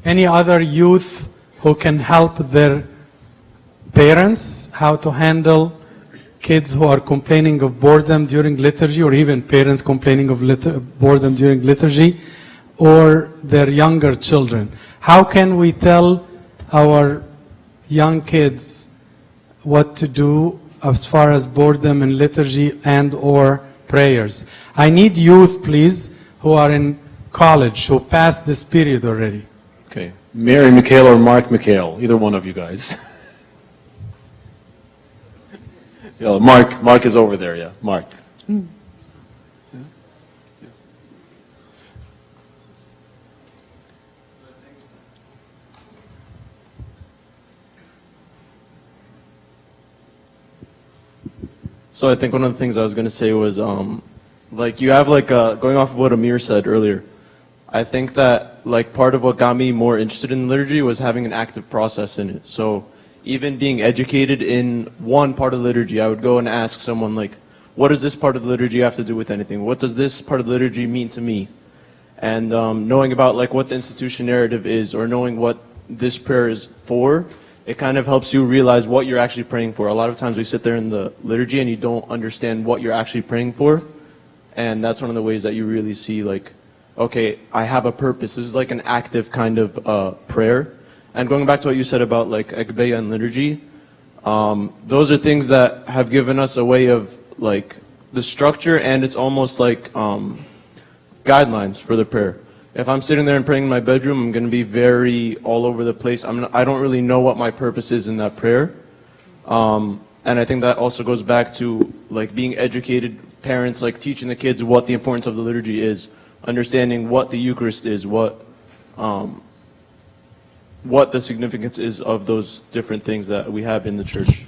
Any other youth who can help their parents how to handle kids who are complaining of boredom during liturgy, or even parents complaining of boredom during liturgy, or their younger children? How can we tell our young kids what to do as far as boredom in liturgy and or prayers? I need youth, please, who are in college, who passed this period already. Okay, Mary McHale or Mark McHale, either one of you guys. Yeah, Mark is over there, yeah, Mark. So I think one of the things I was going to say was, like you have like, going off of what Amir said earlier, I think that like part of what got me more interested in liturgy was having an active process in it. So even being educated in one part of liturgy, I would go and ask someone like, what does this part of the liturgy have to do with anything? What does this part of the liturgy mean to me? And knowing about like what the institution narrative is, or knowing what this prayer is for, it kind of helps you realize what you're actually praying for. A lot of times we sit there in the liturgy and you don't understand what you're actually praying for. And that's one of the ways that you really see like, okay, I have a purpose. This is like an active kind of prayer. And going back to what you said about like Agbeya and liturgy, those are things that have given us a way of like the structure, and it's almost like guidelines for the prayer. If I'm sitting there and praying in my bedroom, I'm going to be very all over the place. I don't really know what my purpose is in that prayer. And I think that also goes back to like being educated parents, like teaching the kids what the importance of the liturgy is, understanding what the Eucharist is, what the significance is of those different things that we have in the church.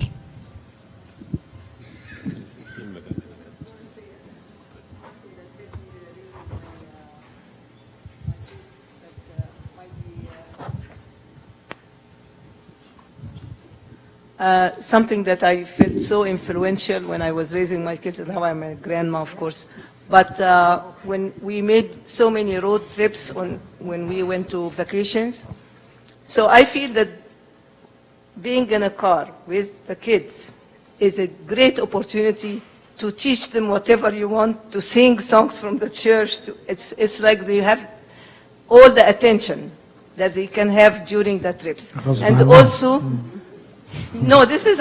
Something that I felt so influential when I was raising my kids, and now I'm a grandma, of course. But when we made so many road trips when we went to vacations, so I feel that being in a car with the kids is a great opportunity to teach them whatever you want, to sing songs from the church. It's like they have all the attention that they can have during the trips. And also, no, this is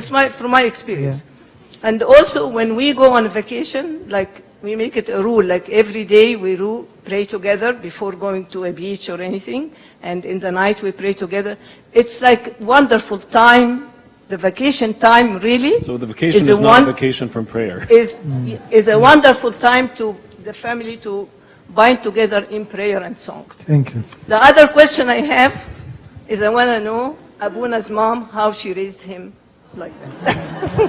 from my experience. Yeah. And also when we go on vacation, like we make it a rule, like every day we pray together before going to a beach or anything, and in the night we pray together. It's like wonderful time. The vacation time really. So the vacation is not a vacation from prayer. Is a wonderful time to the family to bind together in prayer and songs. Thank you. The other question I have is I want to know Abuna's mom, how she raised him like that.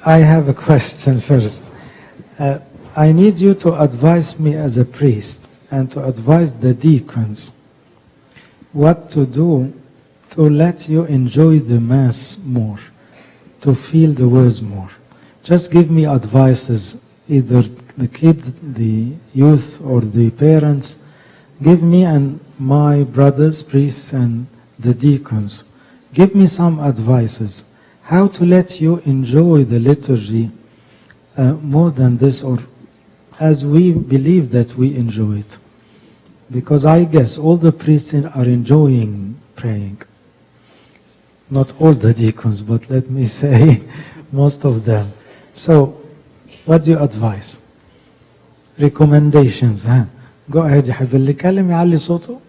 I have a question first. I need you to advise me as a priest and to advise the deacons what to do to let you enjoy the Mass more, to feel the words more. Just give me advices, either the kids, the youth, or the parents. Give me and my brothers, priests, and the deacons. Give me some advices. How to let you enjoy the liturgy more than this, or as we believe that we enjoy it. Because I guess all the priests are enjoying praying. Not all the deacons, but let me say most of them. So, what do you advise? Recommendations, huh? Go ahead يا حبيبي اللي يكلم يعلي صوته.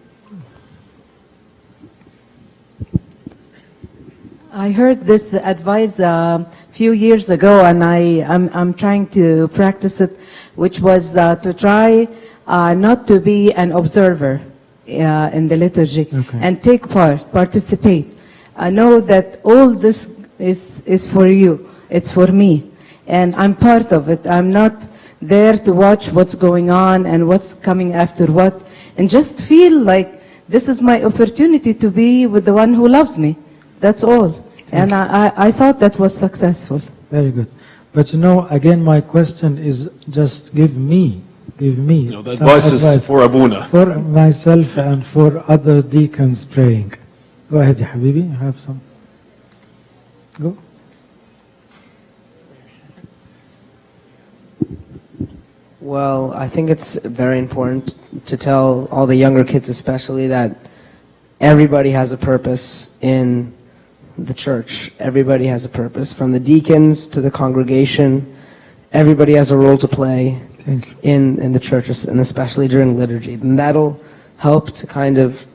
I heard this advice a few years ago, and I'm trying to practice it, which was to try not to be an observer in the liturgy, and take part, participate. I know that all this is for you. It's for me, and I'm part of it. I'm not there to watch what's going on and what's coming after what, and just feel like this is my opportunity to be with the one who loves me. That's all. And I thought that was successful. Very good. But you know, again, my question is just give me the advice is for Abuna. For myself and for other deacons praying. Go ahead, ya habibi. You have some. Go. Well, I think it's very important to tell all the younger kids especially that everybody has a purpose in the church. Everybody has a purpose, from the deacons to the congregation. Everybody has a role to play in the churches, and especially during liturgy. And that'll help to kind of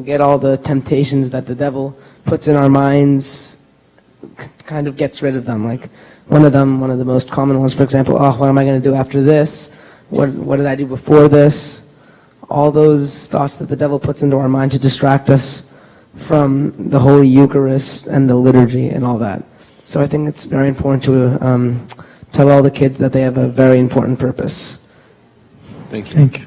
get all the temptations that the devil puts in our minds, kind of gets rid of them. Like one of the most common ones, for example, what am I going to do after this? What did I do before this? All those thoughts that the devil puts into our mind to distract us from the Holy Eucharist and the liturgy and all that. So I think it's very important to tell all the kids that they have a very important purpose. Thank you. Thank you.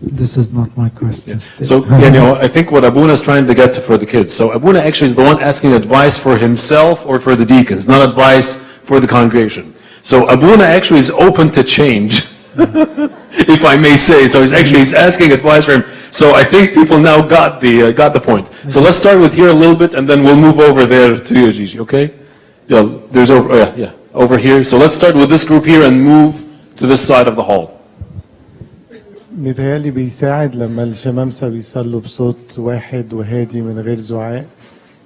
This is not my question. So, I think what Abuna is trying to get to for the kids. So Abuna actually is the one asking advice for himself or for the deacons, not advice for the congregation. So Abuna actually is open to change, if I may say. So he's asking advice for him. So I think people now got the point. So let's start with here a little bit, and then we'll move over there to you, Gigi. Okay? Yeah, there's over here. So let's start with this group here and move to this side of the hall. متهيألي بيساعد لما الشمامسة بيصلوا بصوت واحد وهادي من غير زعاق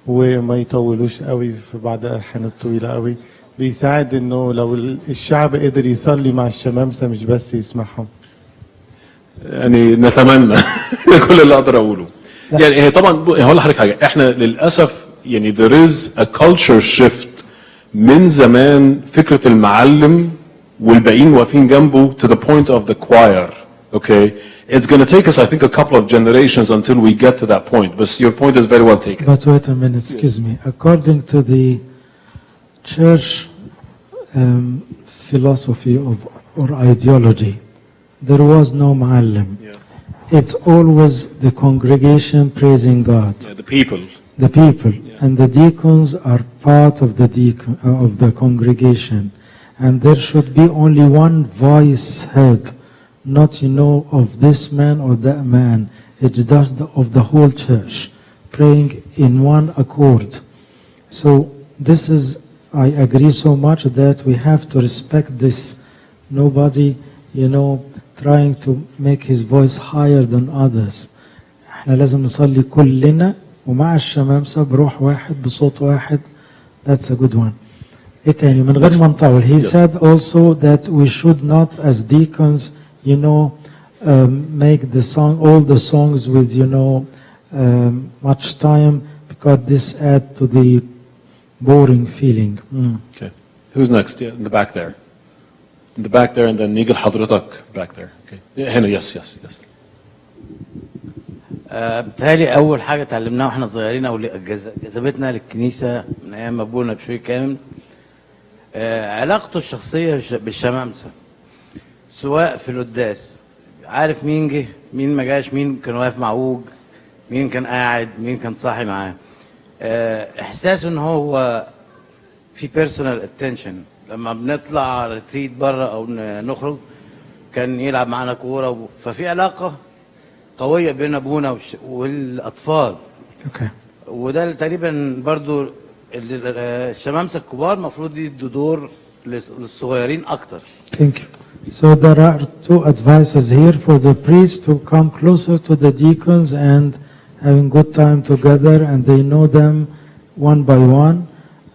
وما يطولوش قوي في بعض الألحان الطويلة قوي. بيساعد انه لو الشعب قدر يصلي مع الشمامسة مش بس يسمعهم. يعني نتمنى كل اللي اقدر اقوله. يعني طبعا هقول لحضرتك حاجه، احنا للاسف يعني there is a culture shift من زمان، فكره المعلم والباقيين واقفين جنبه to the point of the choir. Okay, it's going to take us, I think, a couple of generations until we get to that point. But your point is very well taken. But wait a minute, excuse me. According to the church philosophy or ideology, there was no ma'allim. It's always the congregation praising God. The people. The people. And the deacons are part of the congregation. And there should be only one voice heard. Not, of this man or that man. It's just of the whole church praying in one accord. So this is, I agree so much that we have to respect this. Nobody, trying to make his voice higher than others. احنا لازم نصلي كلنا ومع الشمامسة بروح واحد بصوت واحد. That's a good one. ايه تاني من غير ما نطول. He said also that we should not as deacons make all the songs with, much time, because this add to the boring feeling. Okay. Who's next? Yeah, in the back there. In the back there, and then Nigel Hadratak back there. Okay. Hannah, yes. بتهيألي أول حاجة اتعلمناها واحنا صغيرين أو جذبتنا للكنيسة من أيام أبونا بشوي كامل علاقته الشخصية بالشمامسة، سواء في القداس، عارف مين جه مين ما جاش، مين كان واقف معوج، مين كان قاعد، مين كان صاحي معاه. إحساس إن هو في بيرسونال اتنشن. لما بنطلع ريتريت بره أو نخرج كان يلعب معانا كورة، ففي علاقة قوية بين أبونا والأطفال. وده تقريبا برضو الشمامسة الكبار المفروض يدوا دور للصغيرين أكتر. Thank you. So there are two advices here for the priests to come closer to the deacons and having good time together, and they know them one by one,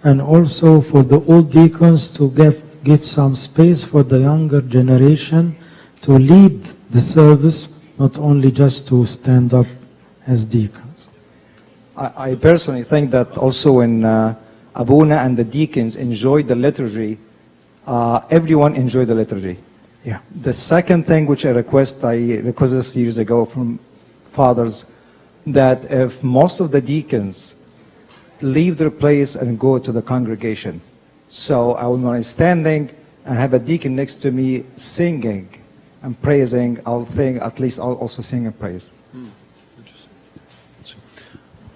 and also for the old deacons to give some space for the younger generation to lead the service, not only just to stand up as deacons. I personally think that also when Abuna and the deacons enjoy the liturgy, everyone enjoy the liturgy. Yeah. The second thing which I requested this years ago from fathers, that if most of the deacons leave their place and go to the congregation, so I will, when I'm standing and have a deacon next to me singing and praising, I'll think at least I'll also sing and praise.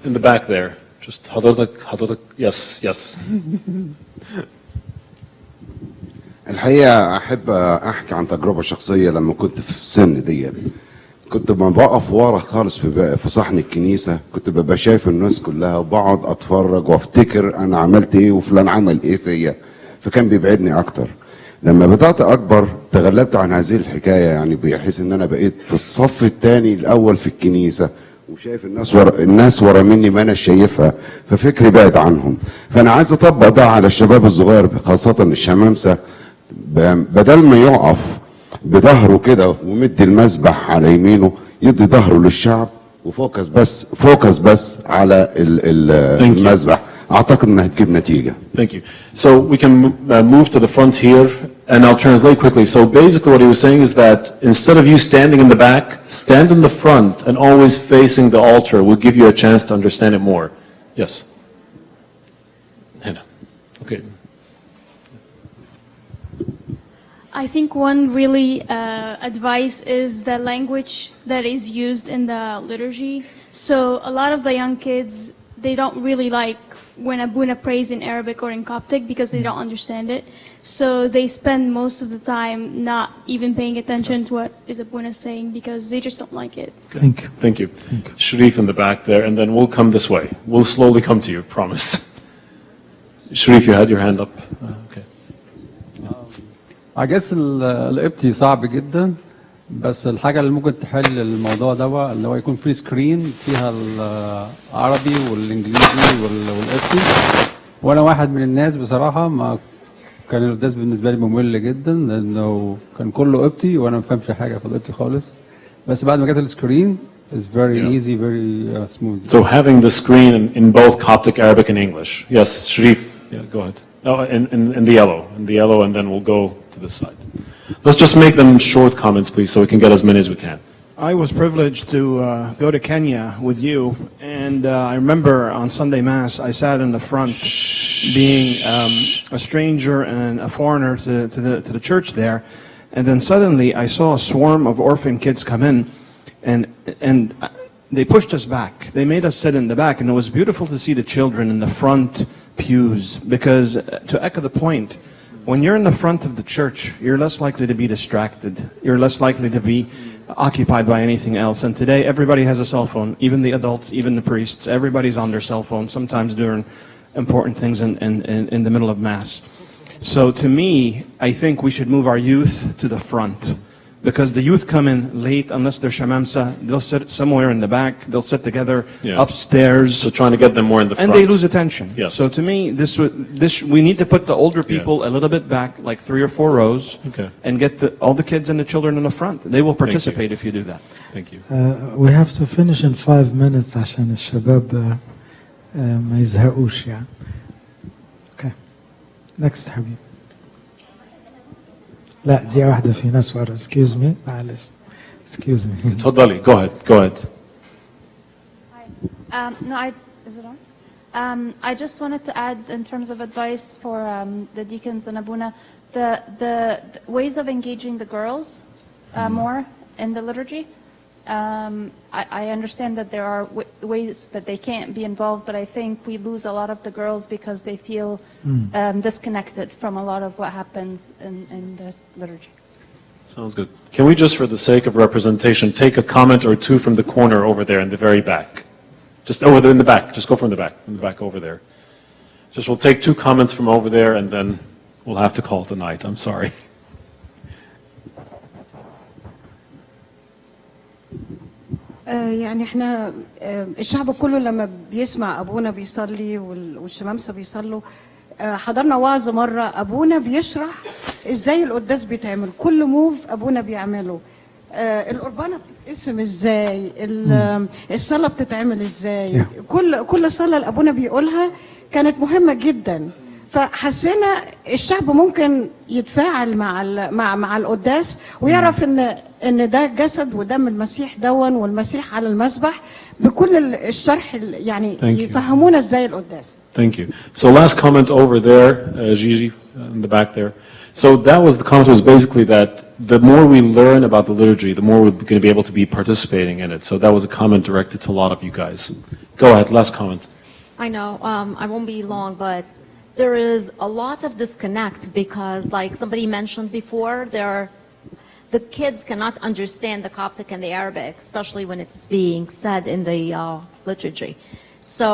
In the back there, just حضرتك yes. الحقيقة أحب أحكي عن تجربة شخصية لما كنت في السن ديت. كنت لما بقف ورا خالص في صحن الكنيسة كنت ببقى شايف الناس كلها وبقعد أتفرج وأفتكر أنا عملت إيه وفلان عمل إيه فيا، فكان بيبعدني أكتر. لما بدأت أكبر تغلبت عن هذه الحكاية، يعني بحيث إن أنا بقيت في الصف الثاني الأول في الكنيسة وشايف الناس ورا مني ما أنا شايفها، ففكري بعد عنهم. فأنا عايز أطبق ده على الشباب الصغير خاصة الشمامسة، بدل ما يقف بظهره كده ومدي المسبح على يمينه يدي ظهره للشعب وفوكس بس على المسبح. أعتقد إنها هتجيب نتيجة. Thank you. So we can move to the front here, and I'll translate quickly. So basically what he was saying is that instead of you standing in the back, stand in the front and always facing the altar will give you a chance to understand it more. Yes. Hannah. Okay. I think one really advice is the language that is used in the liturgy. So a lot of the young kids, they don't really like when Abuna prays in Arabic or in Coptic because they don't understand it. So they spend most of the time not even paying attention to what is Abuna saying because they just don't like it. Thank you. Thank you. Sharif in the back there, and then we'll come this way. We'll slowly come to you, promise. Sharif, you had your hand up. Okay. I guess القبطي صعب جدا، بس الحاجة اللي ممكن تحل الموضوع ده اللي هو يكون في سكرين فيها العربي والانجليزي والقبطي. وانا واحد من الناس بصراحة ما كان القداس بالنسبة لي ممل جدا لانه كان كله قبطي وانا ما فهمش حاجة في القبطي خالص. بس بعد ما جت السكرين is very easy, very smooth. So having the screen in both Coptic, Arabic, and English. Yes, Sharif. Yeah, go ahead. Oh, in the yellow, and then we'll go to this side. Let's just make them short comments, please, so we can get as many as we can. I was privileged to go to Kenya with you, and I remember on Sunday Mass, I sat in the front, being a stranger and a foreigner to the church there, and then suddenly I saw a swarm of orphan kids come in, and they pushed us back. They made us sit in the back, and it was beautiful to see the children in the front pews, because to echo the point, when you're in the front of the church, you're less likely to be distracted. You're less likely to be occupied by anything else. And today, everybody has a cell phone, even the adults, even the priests. Everybody's on their cell phone, sometimes doing important things in the middle of Mass. So to me, I think we should move our youth to the front. Because the youth come in late, unless they're shamamsa, they'll sit somewhere in the back, they'll sit together upstairs. So trying to get them more in the front. And they lose attention. Yes. So to me, we need to put the older people a little bit back, like 3 or 4 rows, and get all the kids and the children in the front. They will participate if you do that. Thank you. We have to finish in 5 minutes عشان الشباب ما يزهقوش يعني. Okay. Next حبيبي. لا دي واحدة في ناس ورا. Excuse me. معلش. Excuse me. تفضلي. Go ahead. Is it on? I just wanted to add in terms of advice for the deacons and Abuna, the ways of engaging the girls more in the liturgy. I understand that there are ways that they can't be involved, but I think we lose a lot of the girls because they feel disconnected from a lot of what happens in the liturgy. Sounds good. Can we just, for the sake of representation, take a comment or two from the corner over there in the very back? Just in the back. Just go from the back over there. Just we'll take 2 comments from over there, and then we'll have to call it a night. I'm sorry. يعني احنا الشعب كله لما بيسمع ابونا بيصلي والشمامسه بيصلوا حضرنا وعظ مره ابونا بيشرح ازاي القداس بيتعمل كل موف ابونا بيعمله القربانه بتتقسم ازاي، الصلاه بتتعمل ازاي، كل صلاه لابونا بيقولها كانت مهمه جدا. فحسينا الشعب ممكن يتفاعل مع القداس ويعرف ان ده جسد ودم المسيح دون، والمسيح على المذبح، بكل الشرح يعني يفهمونا ازاي القداس. Thank you. So last comment over there, Gigi, in the back there. So that was the comment was basically that the more we learn about the liturgy, the more we're going to be able to be participating in it. So that was a comment directed to a lot of you guys. Go ahead, last comment. I know, I won't be long, but there is a lot of disconnect because, like somebody mentioned before, the kids cannot understand the Coptic and the Arabic, especially when it's being said in the liturgy. So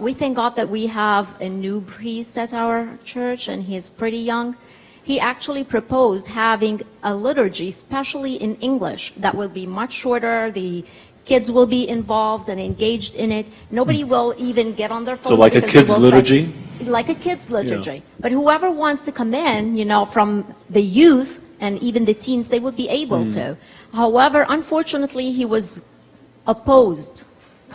we thank God that we have a new priest at our church, and he's pretty young. He actually proposed having a liturgy, especially in English, that will be much shorter. The kids will be involved and engaged in it. Nobody will even get on their phones. So like a kids liturgy? Like a kids liturgy. Yeah. But whoever wants to come in, from the youth and even the teens, they would be able to. However, unfortunately, he was opposed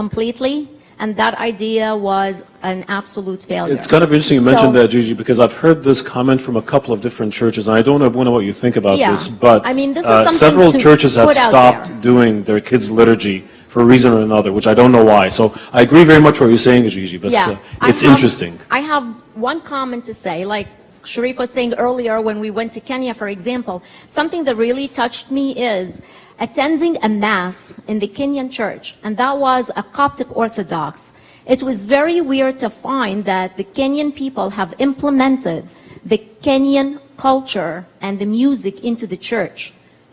completely. And that idea was an absolute failure. It's kind of interesting you mentioned that, Gigi, because I've heard this comment from a couple of different churches, and I don't know, Abuna, what you think about this, but I mean, this is several churches have stopped doing their kids' liturgy for a reason or another, which I don't know why. So I agree very much what you're saying, Gigi, but it's interesting. I have one comment to say, like Sharif was saying earlier when we went to Kenya, for example, something that really touched me is attending a mass in the Kenyan church, and that was a Coptic Orthodox. It was very weird to find that the Kenyan people have implemented the Kenyan culture and the music into the church.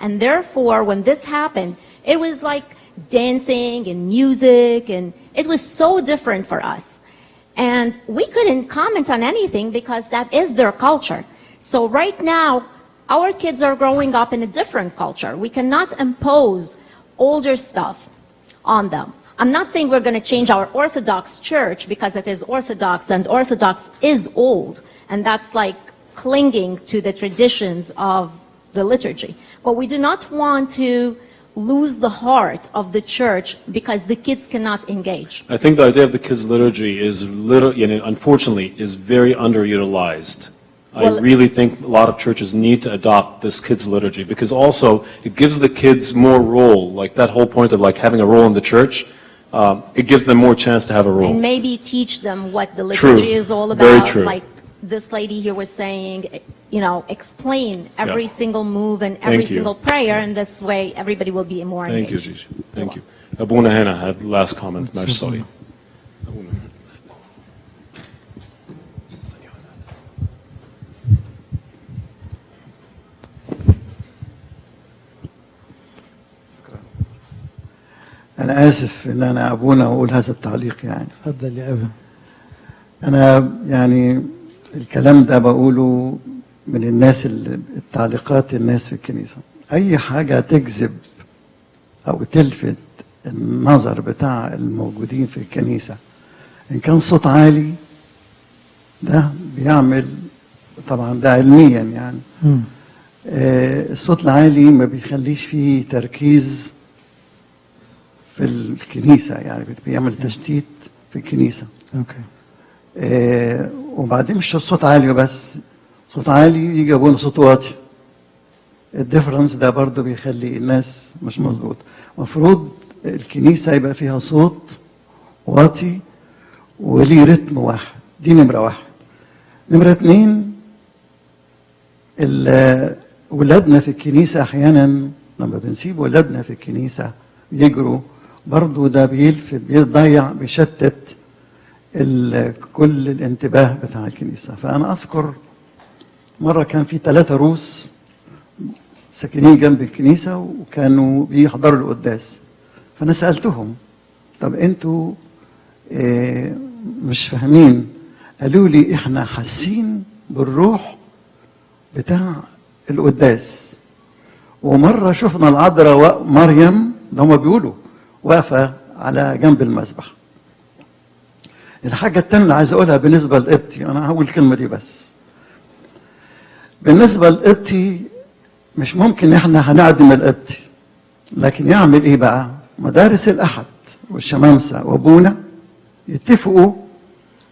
And therefore, when this happened, it was like dancing and music, and it was so different for us. And we couldn't comment on anything because that is their culture. So right now, our kids are growing up in a different culture. We cannot impose older stuff on them. I'm not saying we're going to change our Orthodox church because it is Orthodox, and Orthodox is old, and that's like clinging to the traditions of the liturgy. But we do not want to lose the heart of the church because the kids cannot engage. I think the idea of the kids' liturgy is unfortunately, is very underutilized. I really think a lot of churches need to adopt this kids' liturgy because also it gives the kids more role, like that whole point of like having a role in the church. It gives them more chance to have a role. And maybe teach them what the liturgy is all about. Very true. Like this lady here was saying, explain every single move and every single prayer, and this way everybody will be more engaged. Thank you, Gigi. Thank you. Abuna Hana had last comment. Sorry. أنا آسف إن أنا أبونا أقول هذا التعليق يعني. تفضل يا أبا. أنا يعني الكلام ده بقوله من الناس التعليقات الناس في الكنيسة. أي حاجة تجذب أو تلفت النظر بتاع الموجودين في الكنيسة، إن كان صوت عالي ده بيعمل، طبعا ده علميا يعني الصوت العالي ما بيخليش فيه تركيز في الكنيسة، يعني بيعمل تشتيت في الكنيسة. اوكي. وبعدين مش الصوت عالي بس، صوت عالي يجي ابونا صوت واطي. الديفرنس ده برضه بيخلي الناس مش مظبوط. المفروض الكنيسة يبقى فيها صوت واطي وليه رتم واحد، دي نمرة واحد. نمرة اتنين، ولادنا في الكنيسة أحيانا لما بنسيب ولادنا في الكنيسة يجروا، برضه ده بيلفت، بيضيع، بيشتت كل الانتباه بتاع الكنيسة. فأنا أذكر مرة كان في 3 روس ساكنين جنب الكنيسة وكانوا بيحضروا القداس، فأنا سألتهم طب أنتوا مش فاهمين؟ قالوا لي إحنا حاسين بالروح بتاع القداس. ومرة شفنا العذراء مريم، ده هما بيقولوا، واقفة على جنب المذبح. الحاجة التانية اللي عايز أقولها بالنسبة للقبطي، أنا هقول الكلمة دي بس. بالنسبة للقبطي مش ممكن إحنا هنعدم القبطي، لكن يعمل ايه بقى؟ مدارس الاحد والشمامسه وابونا يتفقوا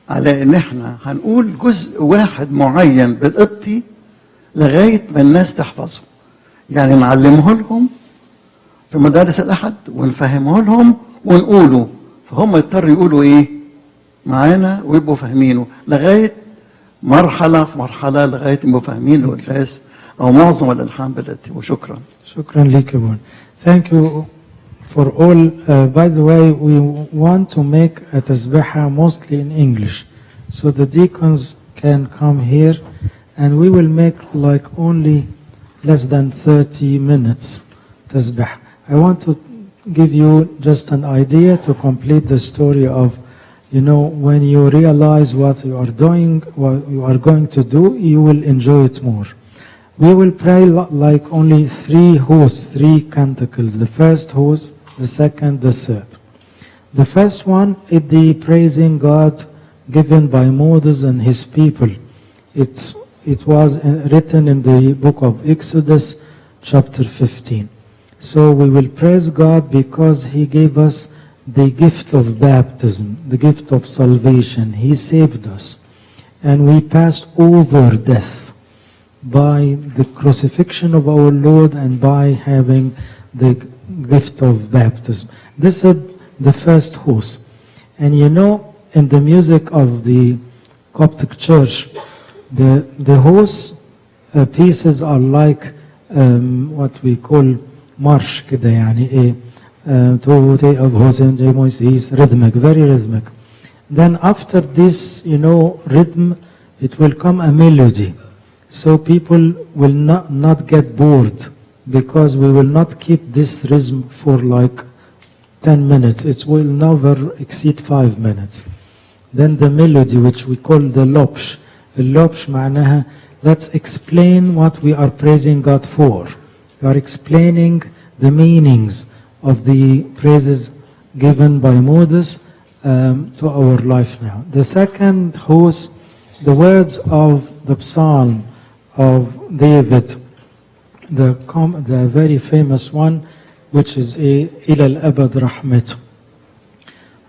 على ان احنا هنقول جزء واحد معين بالقبطي لغايه ما الناس تحفظه. يعني نعلمه لهم في مدارس الاحد ونفهمه لهم ونقوله، فهم يضطروا يقولوا ايه معانا ويبقوا فاهمينه لغايه مرحله في مرحله لغايه يبقوا فاهمين القداس او معظم الالحان بالقبطي. وشكرا. شكرا لك يا بون. Thank you for all. By the way, we want to make a تسبيحة mostly in English, so the deacons can come here, and we will make like only less than 30 minutes تسبيحة. I want to give you just an idea to complete the story of, you know, when you realize what you are doing, what you are going to do, you will enjoy it more. We will pray like only 3 hosts, 3 canticles. The first host, the second, the third. The first one is the praising God given by Moses and his people. It was written in the book of Exodus, chapter 15. So we will praise God because he gave us the gift of baptism, the gift of salvation. He saved us. And we passed over death by the crucifixion of our Lord and by having the gift of baptism. This is the first host. And you know, in the music of the Coptic Church, the host pieces are like what we call march كده يعني ايه توتي of Hossein J. Moises, rhythmic, very rhythmic. Then after this, you know, rhythm, it will come a melody. So people will not get bored because we will not keep this rhythm for like 10 minutes. It will never exceed 5 minutes. Then the melody, which we call the lopsh. اللوبش معناها let's explain what we are praising God for. We are explaining the meanings of the praises given by Moses to our life now. The second host, the words of the psalm of David, the very famous one, which is إلى الأبد رحمته,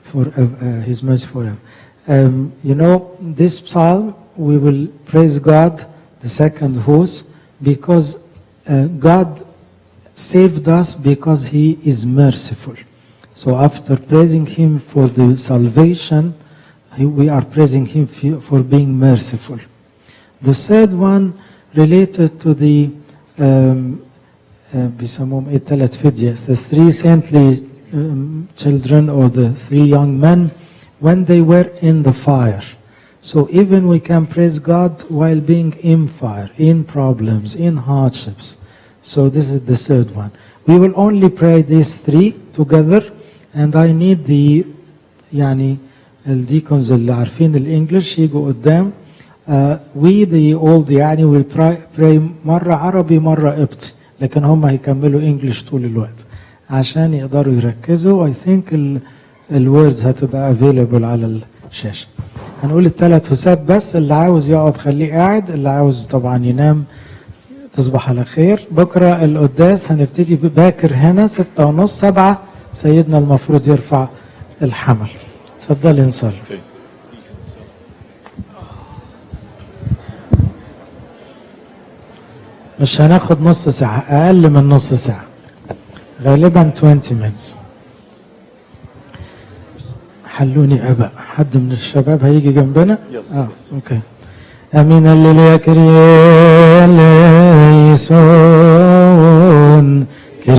for His mercy forever. You know, this psalm, we will praise God, the second host, because God saved us because He is merciful. So after praising Him for the salvation, we are praising Him for being merciful. The third one related to the بيسموهم ايه ثلاث فدية, the 3 saintly children or the 3 young men when they were in the fire. So even we can praise God while being in fire, in problems, in hardships. So this is the third one. We will only pray these 3 together, and I need the يعني الديكونز اللي عارفين الانجليش يجوا قدام. We the old يعني will pray مرة عربي مرة قبطي, لكن هم هيكملوا انجليش طول الوقت عشان يقدروا يركزوا. I think الوردز هتبقى available على الشاشة. هنقول ال3 هوسات بس, اللي عاوز يقعد خليه قاعد, اللي عاوز طبعا ينام تصبح على خير. بكرة القداس هنبتدي باكر هنا 6:30 7 سيدنا المفروض يرفع الحمل. اتفضل نصلي. مش هناخد نص ساعة, أقل من نص ساعة, غالبا 20 minutes. حلوني أبا, حد من الشباب هيجي جنبنا؟ أوكي. أمين اللي يكري اللي يسوع